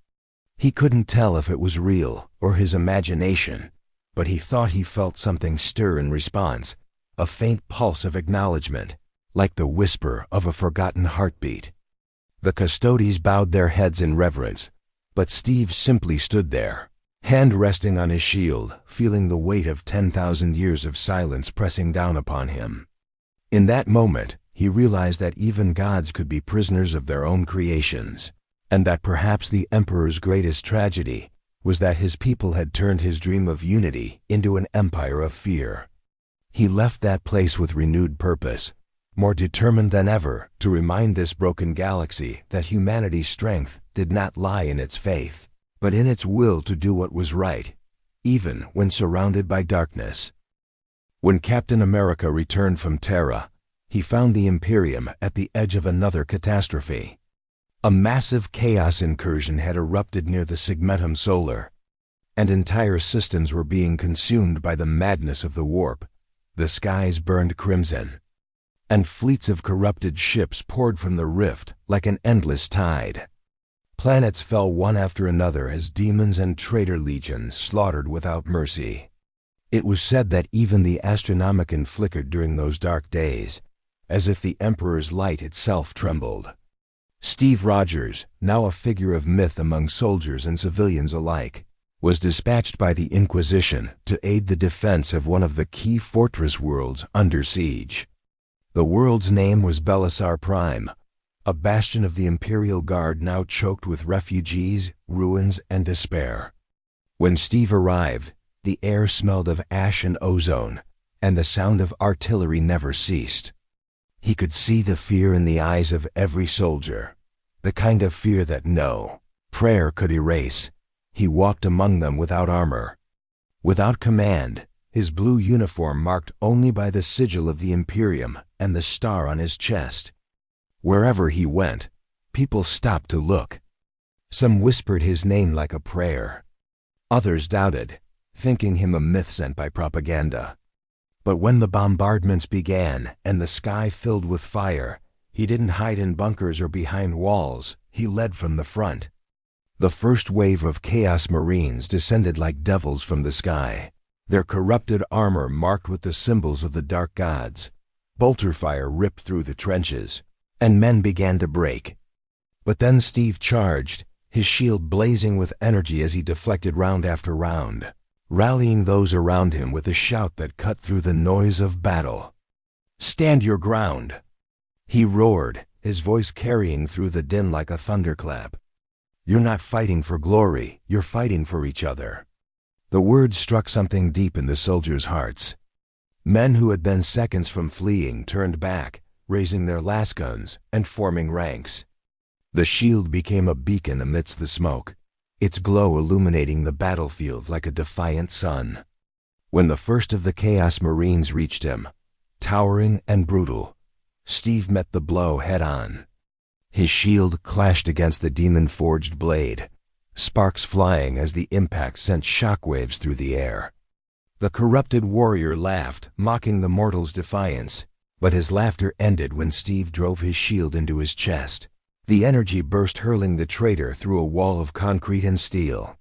He couldn't tell if it was real or his imagination, but he thought he felt something stir in response, a faint pulse of acknowledgement, like the whisper of a forgotten heartbeat. The Custodes bowed their heads in reverence, but Steve simply stood there, hand resting on his shield, feeling the weight of 10,000 years of silence pressing down upon him. In that moment, he realized that even gods could be prisoners of their own creations, and that perhaps the Emperor's greatest tragedy was that his people had turned his dream of unity into an empire of fear. He left that place with renewed purpose, more determined than ever to remind this broken galaxy that humanity's strength did not lie in its faith, but in its will to do what was right, even when surrounded by darkness. When Captain America returned from Terra, he found the Imperium at the edge of another catastrophe. A massive chaos incursion had erupted near the Segmentum Solar, and entire systems were being consumed by the madness of the warp. The skies burned crimson, and fleets of corrupted ships poured from the rift like an endless tide. Planets fell one after another as demons and traitor legions slaughtered without mercy. It was said that even the Astronomicon flickered during those dark days, as if the Emperor's light itself trembled. Steve Rogers, now a figure of myth among soldiers and civilians alike, was dispatched by the Inquisition to aid the defense of one of the key fortress worlds under siege. The world's name was Belisar Prime, a bastion of the Imperial Guard now choked with refugees, ruins, and despair. When Steve arrived, the air smelled of ash and ozone, and the sound of artillery never ceased. He could see the fear in the eyes of every soldier, the kind of fear that no prayer could erase. He walked among them without armor, without command, his blue uniform marked only by the sigil of the Imperium and the star on his chest. Wherever he went, people stopped to look. Some whispered his name like a prayer. Others doubted, thinking him a myth sent by propaganda. But when the bombardments began and the sky filled with fire, he didn't hide in bunkers or behind walls, he led from the front. The first wave of Chaos Marines descended like devils from the sky, their corrupted armor marked with the symbols of the dark gods. Bolter fire ripped through the trenches, and men began to break. But then Steve charged, his shield blazing with energy as he deflected round after round, rallying those around him with a shout that cut through the noise of battle. "Stand your ground!" he roared, his voice carrying through the din like a thunderclap. "You're not fighting for glory, you're fighting for each other." The words struck something deep in the soldiers' hearts. Men who had been seconds from fleeing turned back, raising their lasguns and forming ranks. The shield became a beacon amidst the smoke, its glow illuminating the battlefield like a defiant sun. When the first of the Chaos Marines reached him, towering and brutal, Steve met the blow head-on. His shield clashed against the demon-forged blade, sparks flying as the impact sent shockwaves through the air. The corrupted warrior laughed, mocking the mortal's defiance, but his laughter ended when Steve drove his shield into his chest. The energy burst, hurling the traitor through a wall of concrete and steel.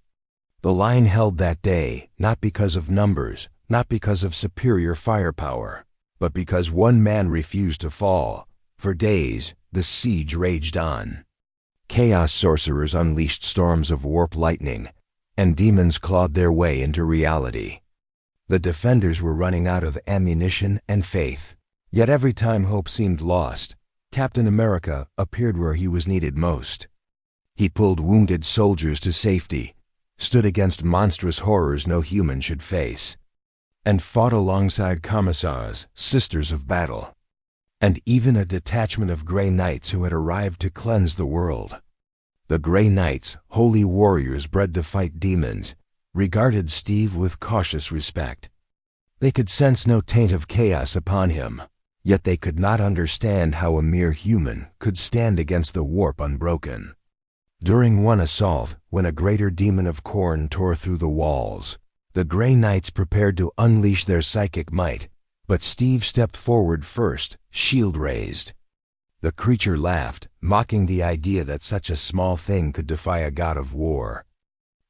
The line held that day, not because of numbers, not because of superior firepower, but because one man refused to fall. For days, the siege raged on. Chaos sorcerers unleashed storms of warp lightning, and demons clawed their way into reality. The defenders were running out of ammunition and faith. Yet every time hope seemed lost, Captain America appeared where he was needed most. He pulled wounded soldiers to safety, stood against monstrous horrors no human should face, and fought alongside commissars, sisters of battle, and even a detachment of Grey Knights who had arrived to cleanse the world. The Grey Knights, holy warriors bred to fight demons, regarded Steve with cautious respect. They could sense no taint of chaos upon him, yet they could not understand how a mere human could stand against the warp unbroken. During one assault, when a greater demon of Khorne tore through the walls, the Grey Knights prepared to unleash their psychic might, but Steve stepped forward first, shield raised. The creature laughed, mocking the idea that such a small thing could defy a god of war.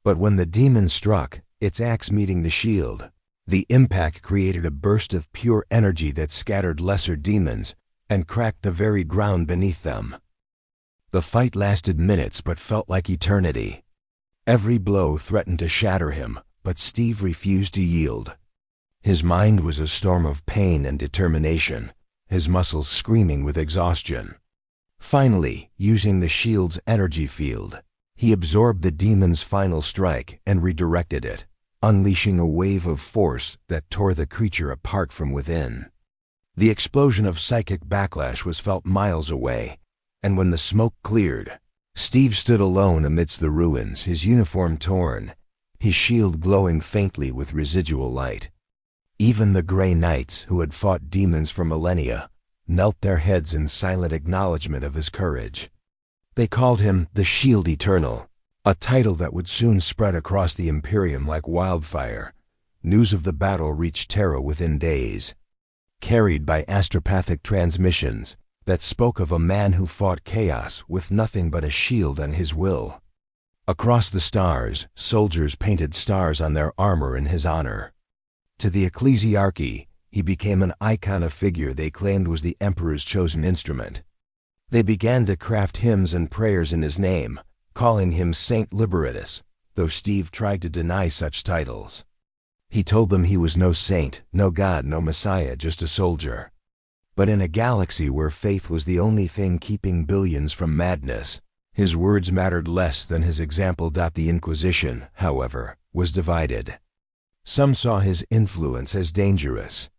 But when the demon struck, its axe meeting the shield, the impact created a burst of pure energy that scattered lesser demons and cracked the very ground beneath them. The fight lasted minutes but felt like eternity. Every blow threatened to shatter him, but Steve refused to yield. His mind was a storm of pain and determination, his muscles screaming with exhaustion. Finally, using the shield's energy field, he absorbed the demon's final strike and redirected it, unleashing a wave of force that tore the creature apart from within. The explosion of psychic backlash was felt miles away, and when the smoke cleared, Steve stood alone amidst the ruins, his uniform torn, his shield glowing faintly with residual light. Even the Grey Knights, who had fought demons for millennia, knelt their heads in silent acknowledgement of his courage. They called him the Shield Eternal, a title that would soon spread across the Imperium like wildfire. News of the battle reached Terra within days, carried by astropathic transmissions that spoke of a man who fought chaos with nothing but a shield and his will. Across the stars, soldiers painted stars on their armor in his honor. To the ecclesiarchy, he became an icon, a figure they claimed was the emperor's chosen instrument. They began to craft hymns and prayers in his name, calling him Saint Liberatus, though Steve tried to deny such titles. He told them he was no saint, no god, no messiah, just a soldier. But in a galaxy where faith was the only thing keeping billions from madness, his words mattered less than his example. The Inquisition, however, was divided. Some saw his influence as dangerous.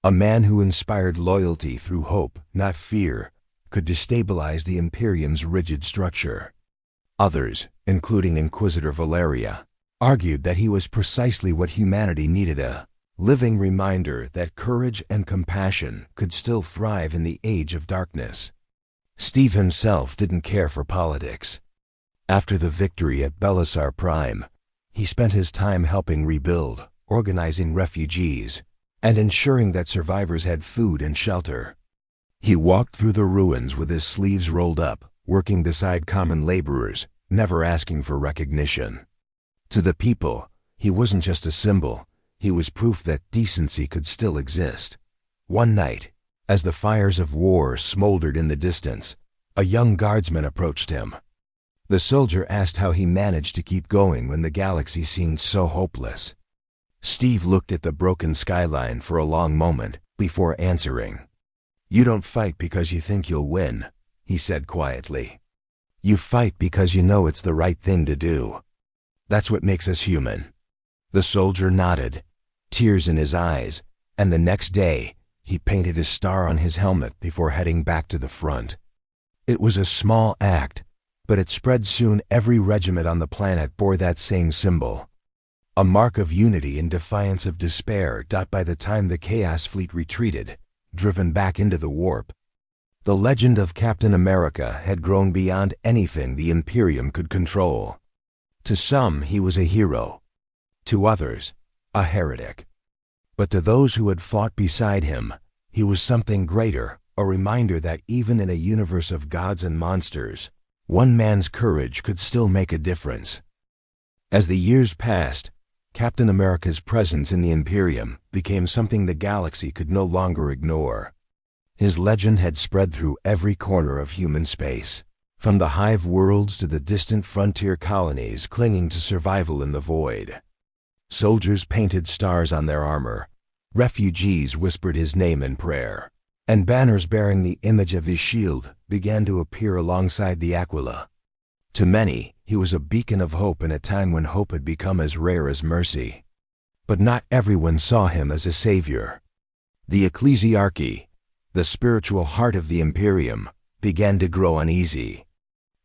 A man who inspired loyalty through hope, not fear, could destabilize the Imperium's rigid structure. Others, including Inquisitor Valeria, argued that he was precisely what humanity needed, a living reminder that courage and compassion could still thrive in the age of darkness. Steve himself didn't care for politics. After the victory at Belisar Prime, he spent his time helping rebuild, organizing refugees, and ensuring that survivors had food and shelter. He walked through the ruins with his sleeves rolled up, working beside common laborers, never asking for recognition. To the people, he wasn't just a symbol, he was proof that decency could still exist. One night, as the fires of war smoldered in the distance, a young guardsman approached him. The soldier asked how he managed to keep going when the galaxy seemed so hopeless. Steve looked at the broken skyline for a long moment before answering. "You don't fight because you think you'll win," he said quietly. "You fight because you know it's the right thing to do. That's what makes us human." The soldier nodded, tears in his eyes, and the next day, he painted a star on his helmet before heading back to the front. It was a small act, but it spread soon. Every regiment on the planet bore that same symbol, a mark of unity in defiance of despair. By the time the Chaos Fleet retreated, driven back into the warp, the legend of Captain America had grown beyond anything the Imperium could control. To some, he was a hero. To others, a heretic. But to those who had fought beside him, he was something greater, a reminder that even in a universe of gods and monsters, one man's courage could still make a difference. As the years passed, Captain America's presence in the Imperium became something the galaxy could no longer ignore. His legend had spread through every corner of human space, from the hive worlds to the distant frontier colonies clinging to survival in the void. Soldiers painted stars on their armor, refugees whispered his name in prayer, and banners bearing the image of his shield began to appear alongside the Aquila. To many, he was a beacon of hope in a time when hope had become as rare as mercy. But not everyone saw him as a savior. The ecclesiarchy, the spiritual heart of the Imperium, began to grow uneasy.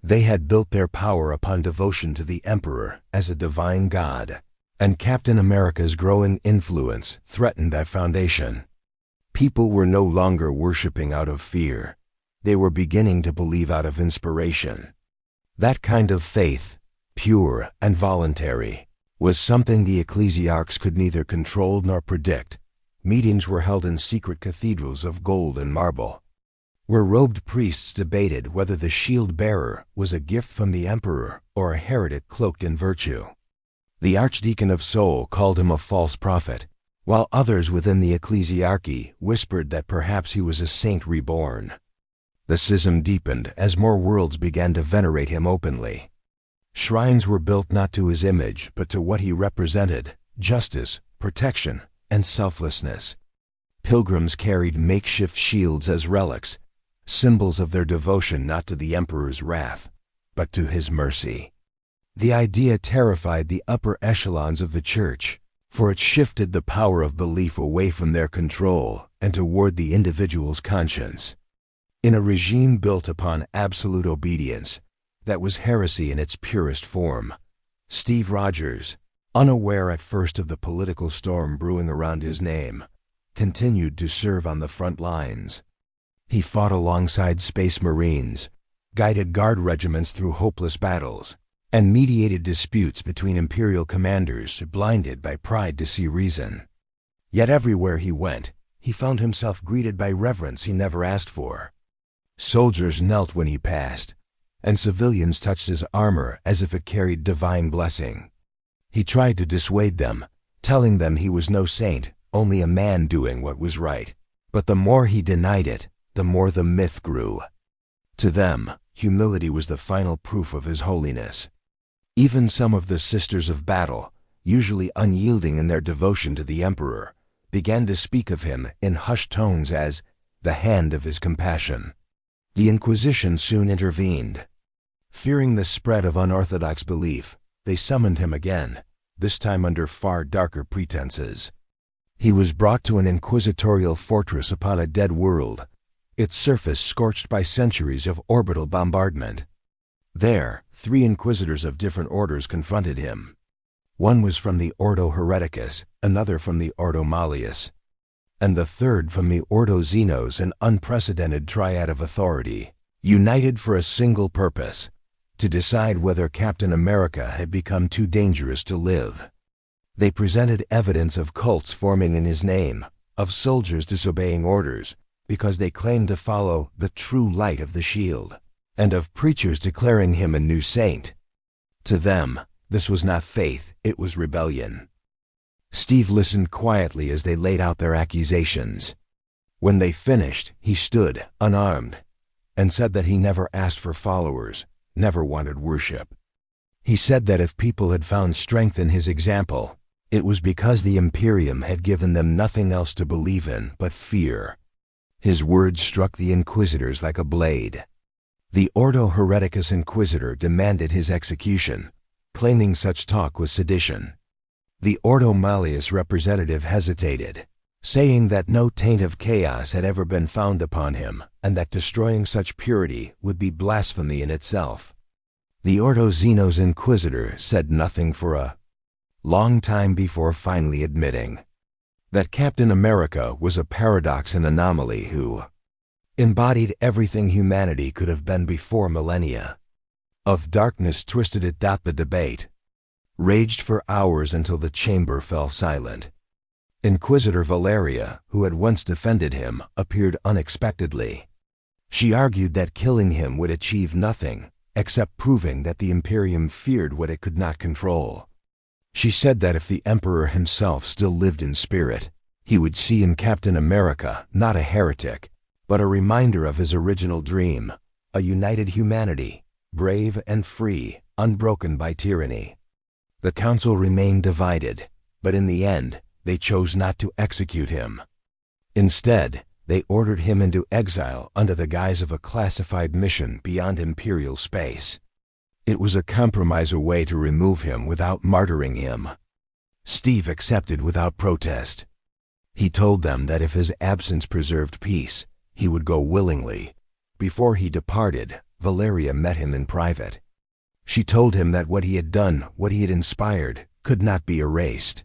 They had built their power upon devotion to the Emperor as a divine god, and Captain America's growing influence threatened that foundation. People were no longer worshiping out of fear. They were beginning to believe out of inspiration. That kind of faith, pure and voluntary, was something the ecclesiarchs could neither control nor predict. Meetings were held in secret cathedrals of gold and marble, where robed priests debated whether the shield-bearer was a gift from the emperor or a heretic cloaked in virtue. The Archdeacon of Seoul called him a false prophet, while others within the ecclesiarchy whispered that perhaps he was a saint reborn. The schism deepened as more worlds began to venerate him openly. Shrines were built not to his image, but to what he represented: justice, protection, and selflessness. Pilgrims carried makeshift shields as relics, symbols of their devotion not to the emperor's wrath, but to his mercy. The idea terrified the upper echelons of the church, for it shifted the power of belief away from their control and toward the individual's conscience. In a regime built upon absolute obedience, that was heresy in its purest form. Steve Rogers, unaware at first of the political storm brewing around his name, continued to serve on the front lines. He fought alongside Space Marines, guided guard regiments through hopeless battles, and mediated disputes between imperial commanders blinded by pride to see reason. Yet everywhere he went, he found himself greeted by reverence he never asked for. Soldiers knelt when he passed, and civilians touched his armor as if it carried divine blessing. He tried to dissuade them, telling them he was no saint, only a man doing what was right. But the more he denied it, the more the myth grew. To them, humility was the final proof of his holiness. Even some of the Sisters of Battle, usually unyielding in their devotion to the emperor, began to speak of him in hushed tones as the hand of his compassion. The Inquisition soon intervened. Fearing the spread of unorthodox belief, they summoned him again, this time under far darker pretenses. He was brought to an inquisitorial fortress upon a dead world, its surface scorched by centuries of orbital bombardment. There, 3 inquisitors of different orders confronted him. One was from the Ordo Hereticus, another from the Ordo Malleus, and the third from the Ordo Xenos, an unprecedented triad of authority, united for a single purpose: to decide whether Captain America had become too dangerous to live. They presented evidence of cults forming in his name, of soldiers disobeying orders because they claimed to follow the true light of the shield, and of preachers declaring him a new saint. To them, this was not faith, it was rebellion. Steve listened quietly as they laid out their accusations. When they finished, he stood, unarmed, and said that he never asked for followers, never wanted worship. He said that if people had found strength in his example, it was because the Imperium had given them nothing else to believe in but fear. His words struck the Inquisitors like a blade. The Ordo Hereticus Inquisitor demanded his execution, claiming such talk was sedition. The Ordo Malleus representative hesitated, saying that no taint of chaos had ever been found upon him, and that destroying such purity would be blasphemy in itself. The Ordo Xenos Inquisitor said nothing for a long time before finally admitting that Captain America was a paradox and anomaly who embodied everything humanity could have been before millennia. Of darkness twisted it. The debate raged for hours until the chamber fell silent. Inquisitor Valeria, who had once defended him, appeared unexpectedly. She argued that killing him would achieve nothing, except proving that the Imperium feared what it could not control. She said that if the Emperor himself still lived in spirit, he would see in Captain America not a heretic, but a reminder of his original dream, a united humanity, brave and free, unbroken by tyranny. The council remained divided, but in the end, they chose not to execute him. Instead, they ordered him into exile under the guise of a classified mission beyond imperial space. It was a compromise, a way to remove him without martyring him. Steve accepted without protest. He told them that if his absence preserved peace, he would go willingly. Before he departed, Valeria met him in private. She told him that what he had done, what he had inspired, could not be erased.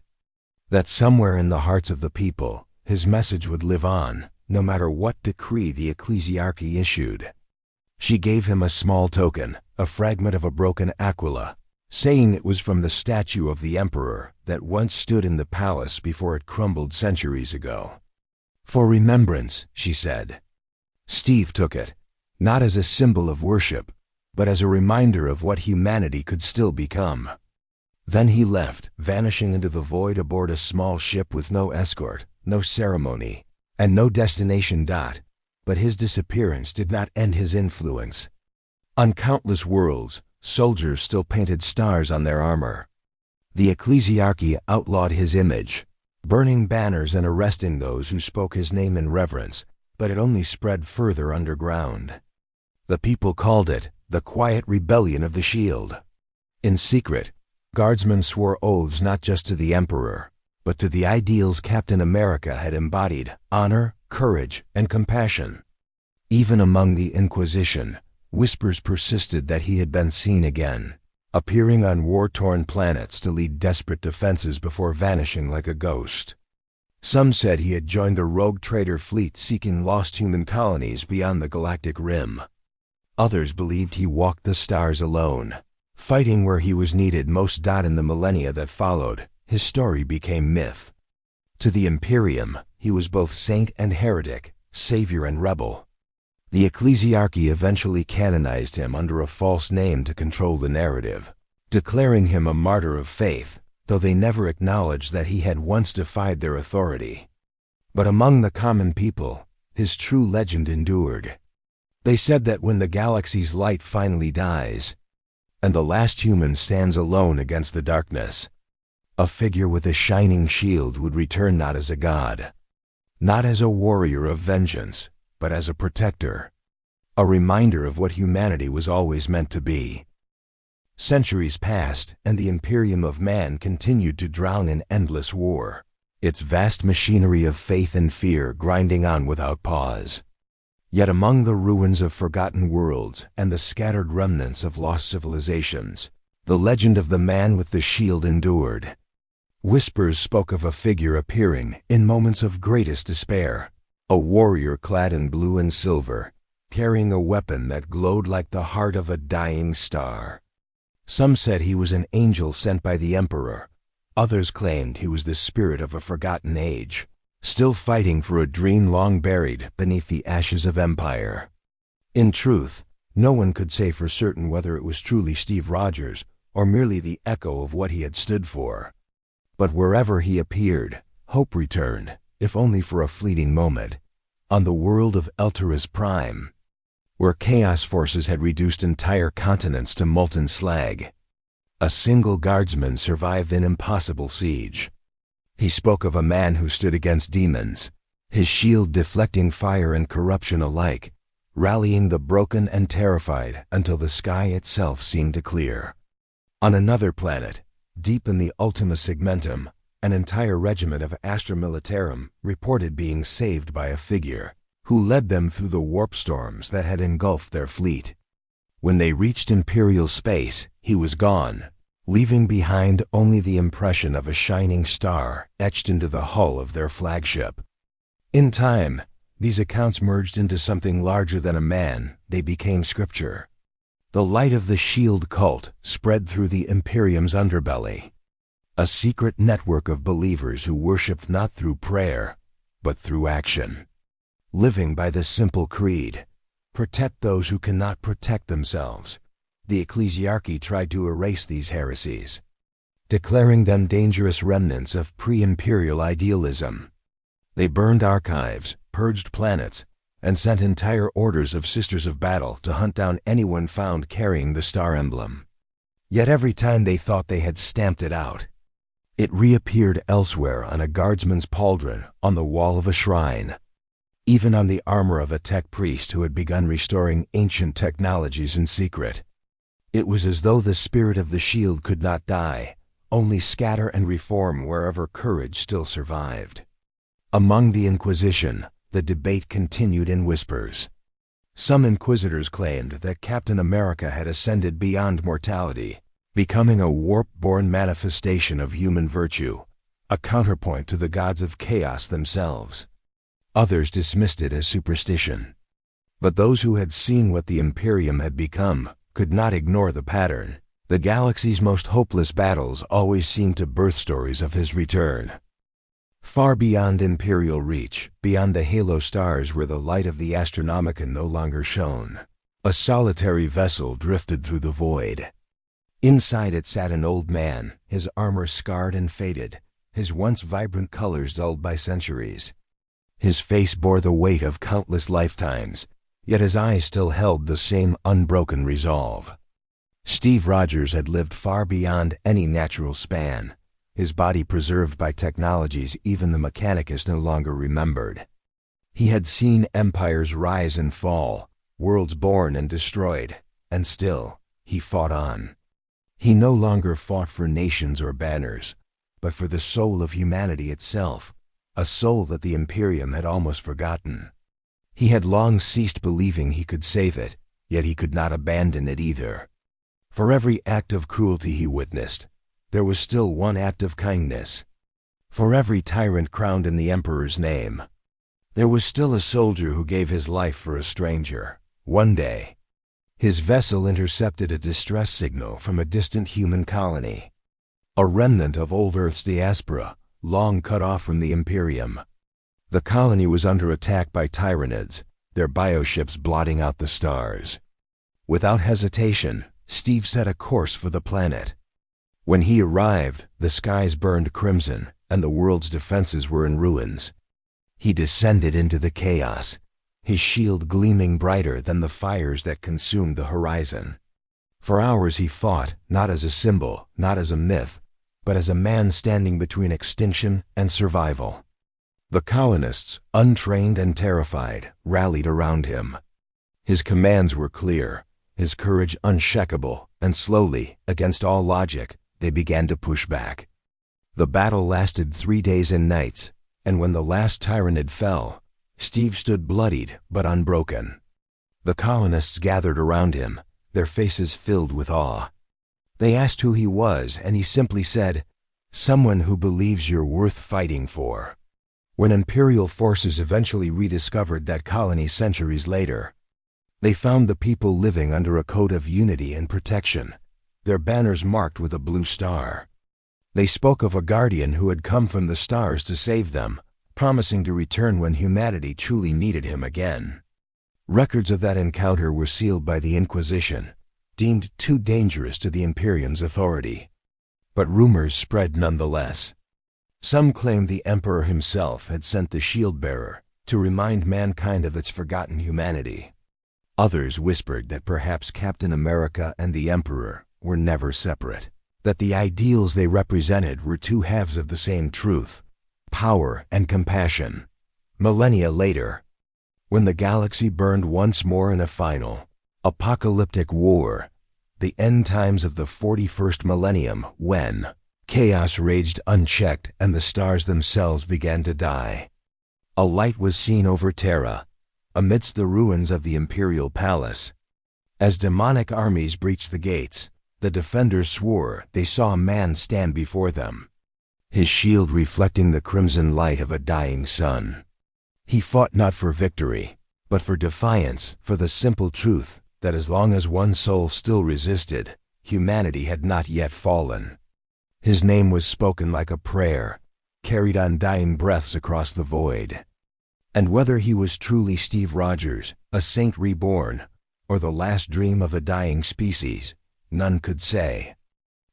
That somewhere in the hearts of the people, his message would live on, no matter what decree the ecclesiarchy issued. She gave him a small token, a fragment of a broken aquila, saying it was from the statue of the emperor that once stood in the palace before it crumbled centuries ago. For remembrance, she said. Steve took it, not as a symbol of worship, but as a reminder of what humanity could still become. Then he left, vanishing into the void aboard a small ship with no escort, no ceremony, and no destination. But his disappearance did not end his influence. On countless worlds, soldiers still painted stars on their armor. The ecclesiarchy outlawed his image, burning banners and arresting those who spoke his name in reverence, but it only spread further underground. The people called it the quiet rebellion of the shield. In secret, guardsmen swore oaths not just to the emperor, but to the ideals Captain America had embodied: honor, courage, and compassion. Even among the Inquisition, whispers persisted that he had been seen again, appearing on war-torn planets to lead desperate defenses before vanishing like a ghost. Some said he had joined a rogue trader fleet seeking lost human colonies beyond the galactic rim. Others believed he walked the stars alone, fighting where he was needed most. In the millennia that followed, his story became myth. To the Imperium, he was both saint and heretic, savior and rebel. The ecclesiarchy eventually canonized him under a false name to control the narrative, declaring him a martyr of faith, though they never acknowledged that he had once defied their authority. But among the common people, his true legend endured. They said that when the galaxy's light finally dies, and the last human stands alone against the darkness, a figure with a shining shield would return not as a god, not as a warrior of vengeance, but as a protector, a reminder of what humanity was always meant to be. Centuries passed, and the Imperium of Man continued to drown in endless war, its vast machinery of faith and fear grinding on without pause. Yet among the ruins of forgotten worlds and the scattered remnants of lost civilizations, the legend of the man with the shield endured. Whispers spoke of a figure appearing in moments of greatest despair, a warrior clad in blue and silver, carrying a weapon that glowed like the heart of a dying star. Some said he was an angel sent by the emperor. Others claimed he was the spirit of a forgotten age, still fighting for a dream long buried beneath the ashes of empire. In truth, no one could say for certain whether it was truly Steve Rogers or merely the echo of what he had stood for. But wherever he appeared, hope returned, if only for a fleeting moment, on the world of Elturus Prime, where chaos forces had reduced entire continents to molten slag. A single guardsman survived an impossible siege. He spoke of a man who stood against demons, his shield deflecting fire and corruption alike, rallying the broken and terrified until the sky itself seemed to clear. On another planet, deep in the Ultima Segmentum, an entire regiment of Astra Militarum reported being saved by a figure who led them through the warp storms that had engulfed their fleet. When they reached Imperial space, he was gone, leaving behind only the impression of a shining star etched into the hull of their flagship. In time, these accounts merged into something larger than a man. They became scripture. The light of the shield cult spread through the Imperium's underbelly, a secret network of believers who worshipped not through prayer, but through action. Living by the simple creed, protect those who cannot protect themselves, the ecclesiarchy tried to erase these heresies, declaring them dangerous remnants of pre-imperial idealism. They burned archives, purged planets, and sent entire orders of Sisters of Battle to hunt down anyone found carrying the star emblem. Yet every time they thought they had stamped it out, it reappeared elsewhere on a guardsman's pauldron on the wall of a shrine, even on the armor of a tech priest who had begun restoring ancient technologies in secret. It was as though the spirit of the shield could not die, only scatter and reform wherever courage still survived. Among the Inquisition, the debate continued in whispers. Some inquisitors claimed that Captain America had ascended beyond mortality, becoming a warp-born manifestation of human virtue, a counterpoint to the gods of chaos themselves. Others dismissed it as superstition. But those who had seen what the Imperium had become could not ignore the pattern. The galaxy's most hopeless battles always seemed to birth stories of his return. Far beyond Imperial reach, beyond the halo stars where the light of the Astronomicon no longer shone, a solitary vessel drifted through the void. Inside it sat an old man, his armor scarred and faded, his once vibrant colors dulled by centuries. His face bore the weight of countless lifetimes, yet his eyes still held the same unbroken resolve. Steve Rogers had lived far beyond any natural span, his body preserved by technologies even the Mechanicus no longer remembered. He had seen empires rise and fall, worlds born and destroyed, and still, he fought on. He no longer fought for nations or banners, but for the soul of humanity itself, a soul that the Imperium had almost forgotten. He had long ceased believing he could save it, yet he could not abandon it either. For every act of cruelty he witnessed, there was still one act of kindness. For every tyrant crowned in the Emperor's name, there was still a soldier who gave his life for a stranger. One day, His vessel intercepted a distress signal from a distant human colony, a remnant of old Earth's diaspora, long cut off from the Imperium. The colony was under attack by Tyranids, their bioships blotting out the stars. Without hesitation, Steve set a course for the planet. When he arrived, the skies burned crimson, and the world's defenses were in ruins. He descended into the chaos, his shield gleaming brighter than the fires that consumed the horizon. For hours he fought, not as a symbol, not as a myth, but as a man standing between extinction and survival. The colonists, untrained and terrified, rallied around him. His commands were clear, his courage unshakable, and slowly, against all logic, they began to push back. The battle lasted 3 days and nights, and when the last Tyranid fell, Steve stood bloodied but unbroken. The colonists gathered around him, their faces filled with awe. They asked who he was, and he simply said, "Someone who believes you're worth fighting for." When Imperial forces eventually rediscovered that colony centuries later, they found the people living under a code of unity and protection, their banners marked with a blue star. They spoke of a guardian who had come from the stars to save them, promising to return when humanity truly needed him again. Records of that encounter were sealed by the Inquisition, deemed too dangerous to the Imperium's authority. But rumors spread nonetheless. Some claimed the Emperor himself had sent the shield-bearer to remind mankind of its forgotten humanity. Others whispered that perhaps Captain America and the Emperor were never separate, that the ideals they represented were two halves of the same truth, power and compassion. Millennia later, when the galaxy burned once more in a final, apocalyptic war, the end times of the 41st millennium, when chaos raged unchecked and the stars themselves began to die, a light was seen over Terra, amidst the ruins of the Imperial Palace. As demonic armies breached the gates, the defenders swore they saw a man stand before them, his shield reflecting the crimson light of a dying sun. He fought not for victory, but for defiance, for the simple truth that as long as one soul still resisted, humanity had not yet fallen. His name was spoken like a prayer, carried on dying breaths across the void. And whether he was truly Steve Rogers, a saint reborn, or the last dream of a dying species, none could say.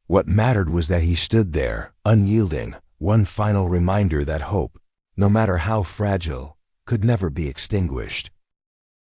What mattered was that he stood there, unyielding, one final reminder that hope, no matter how fragile, could never be extinguished.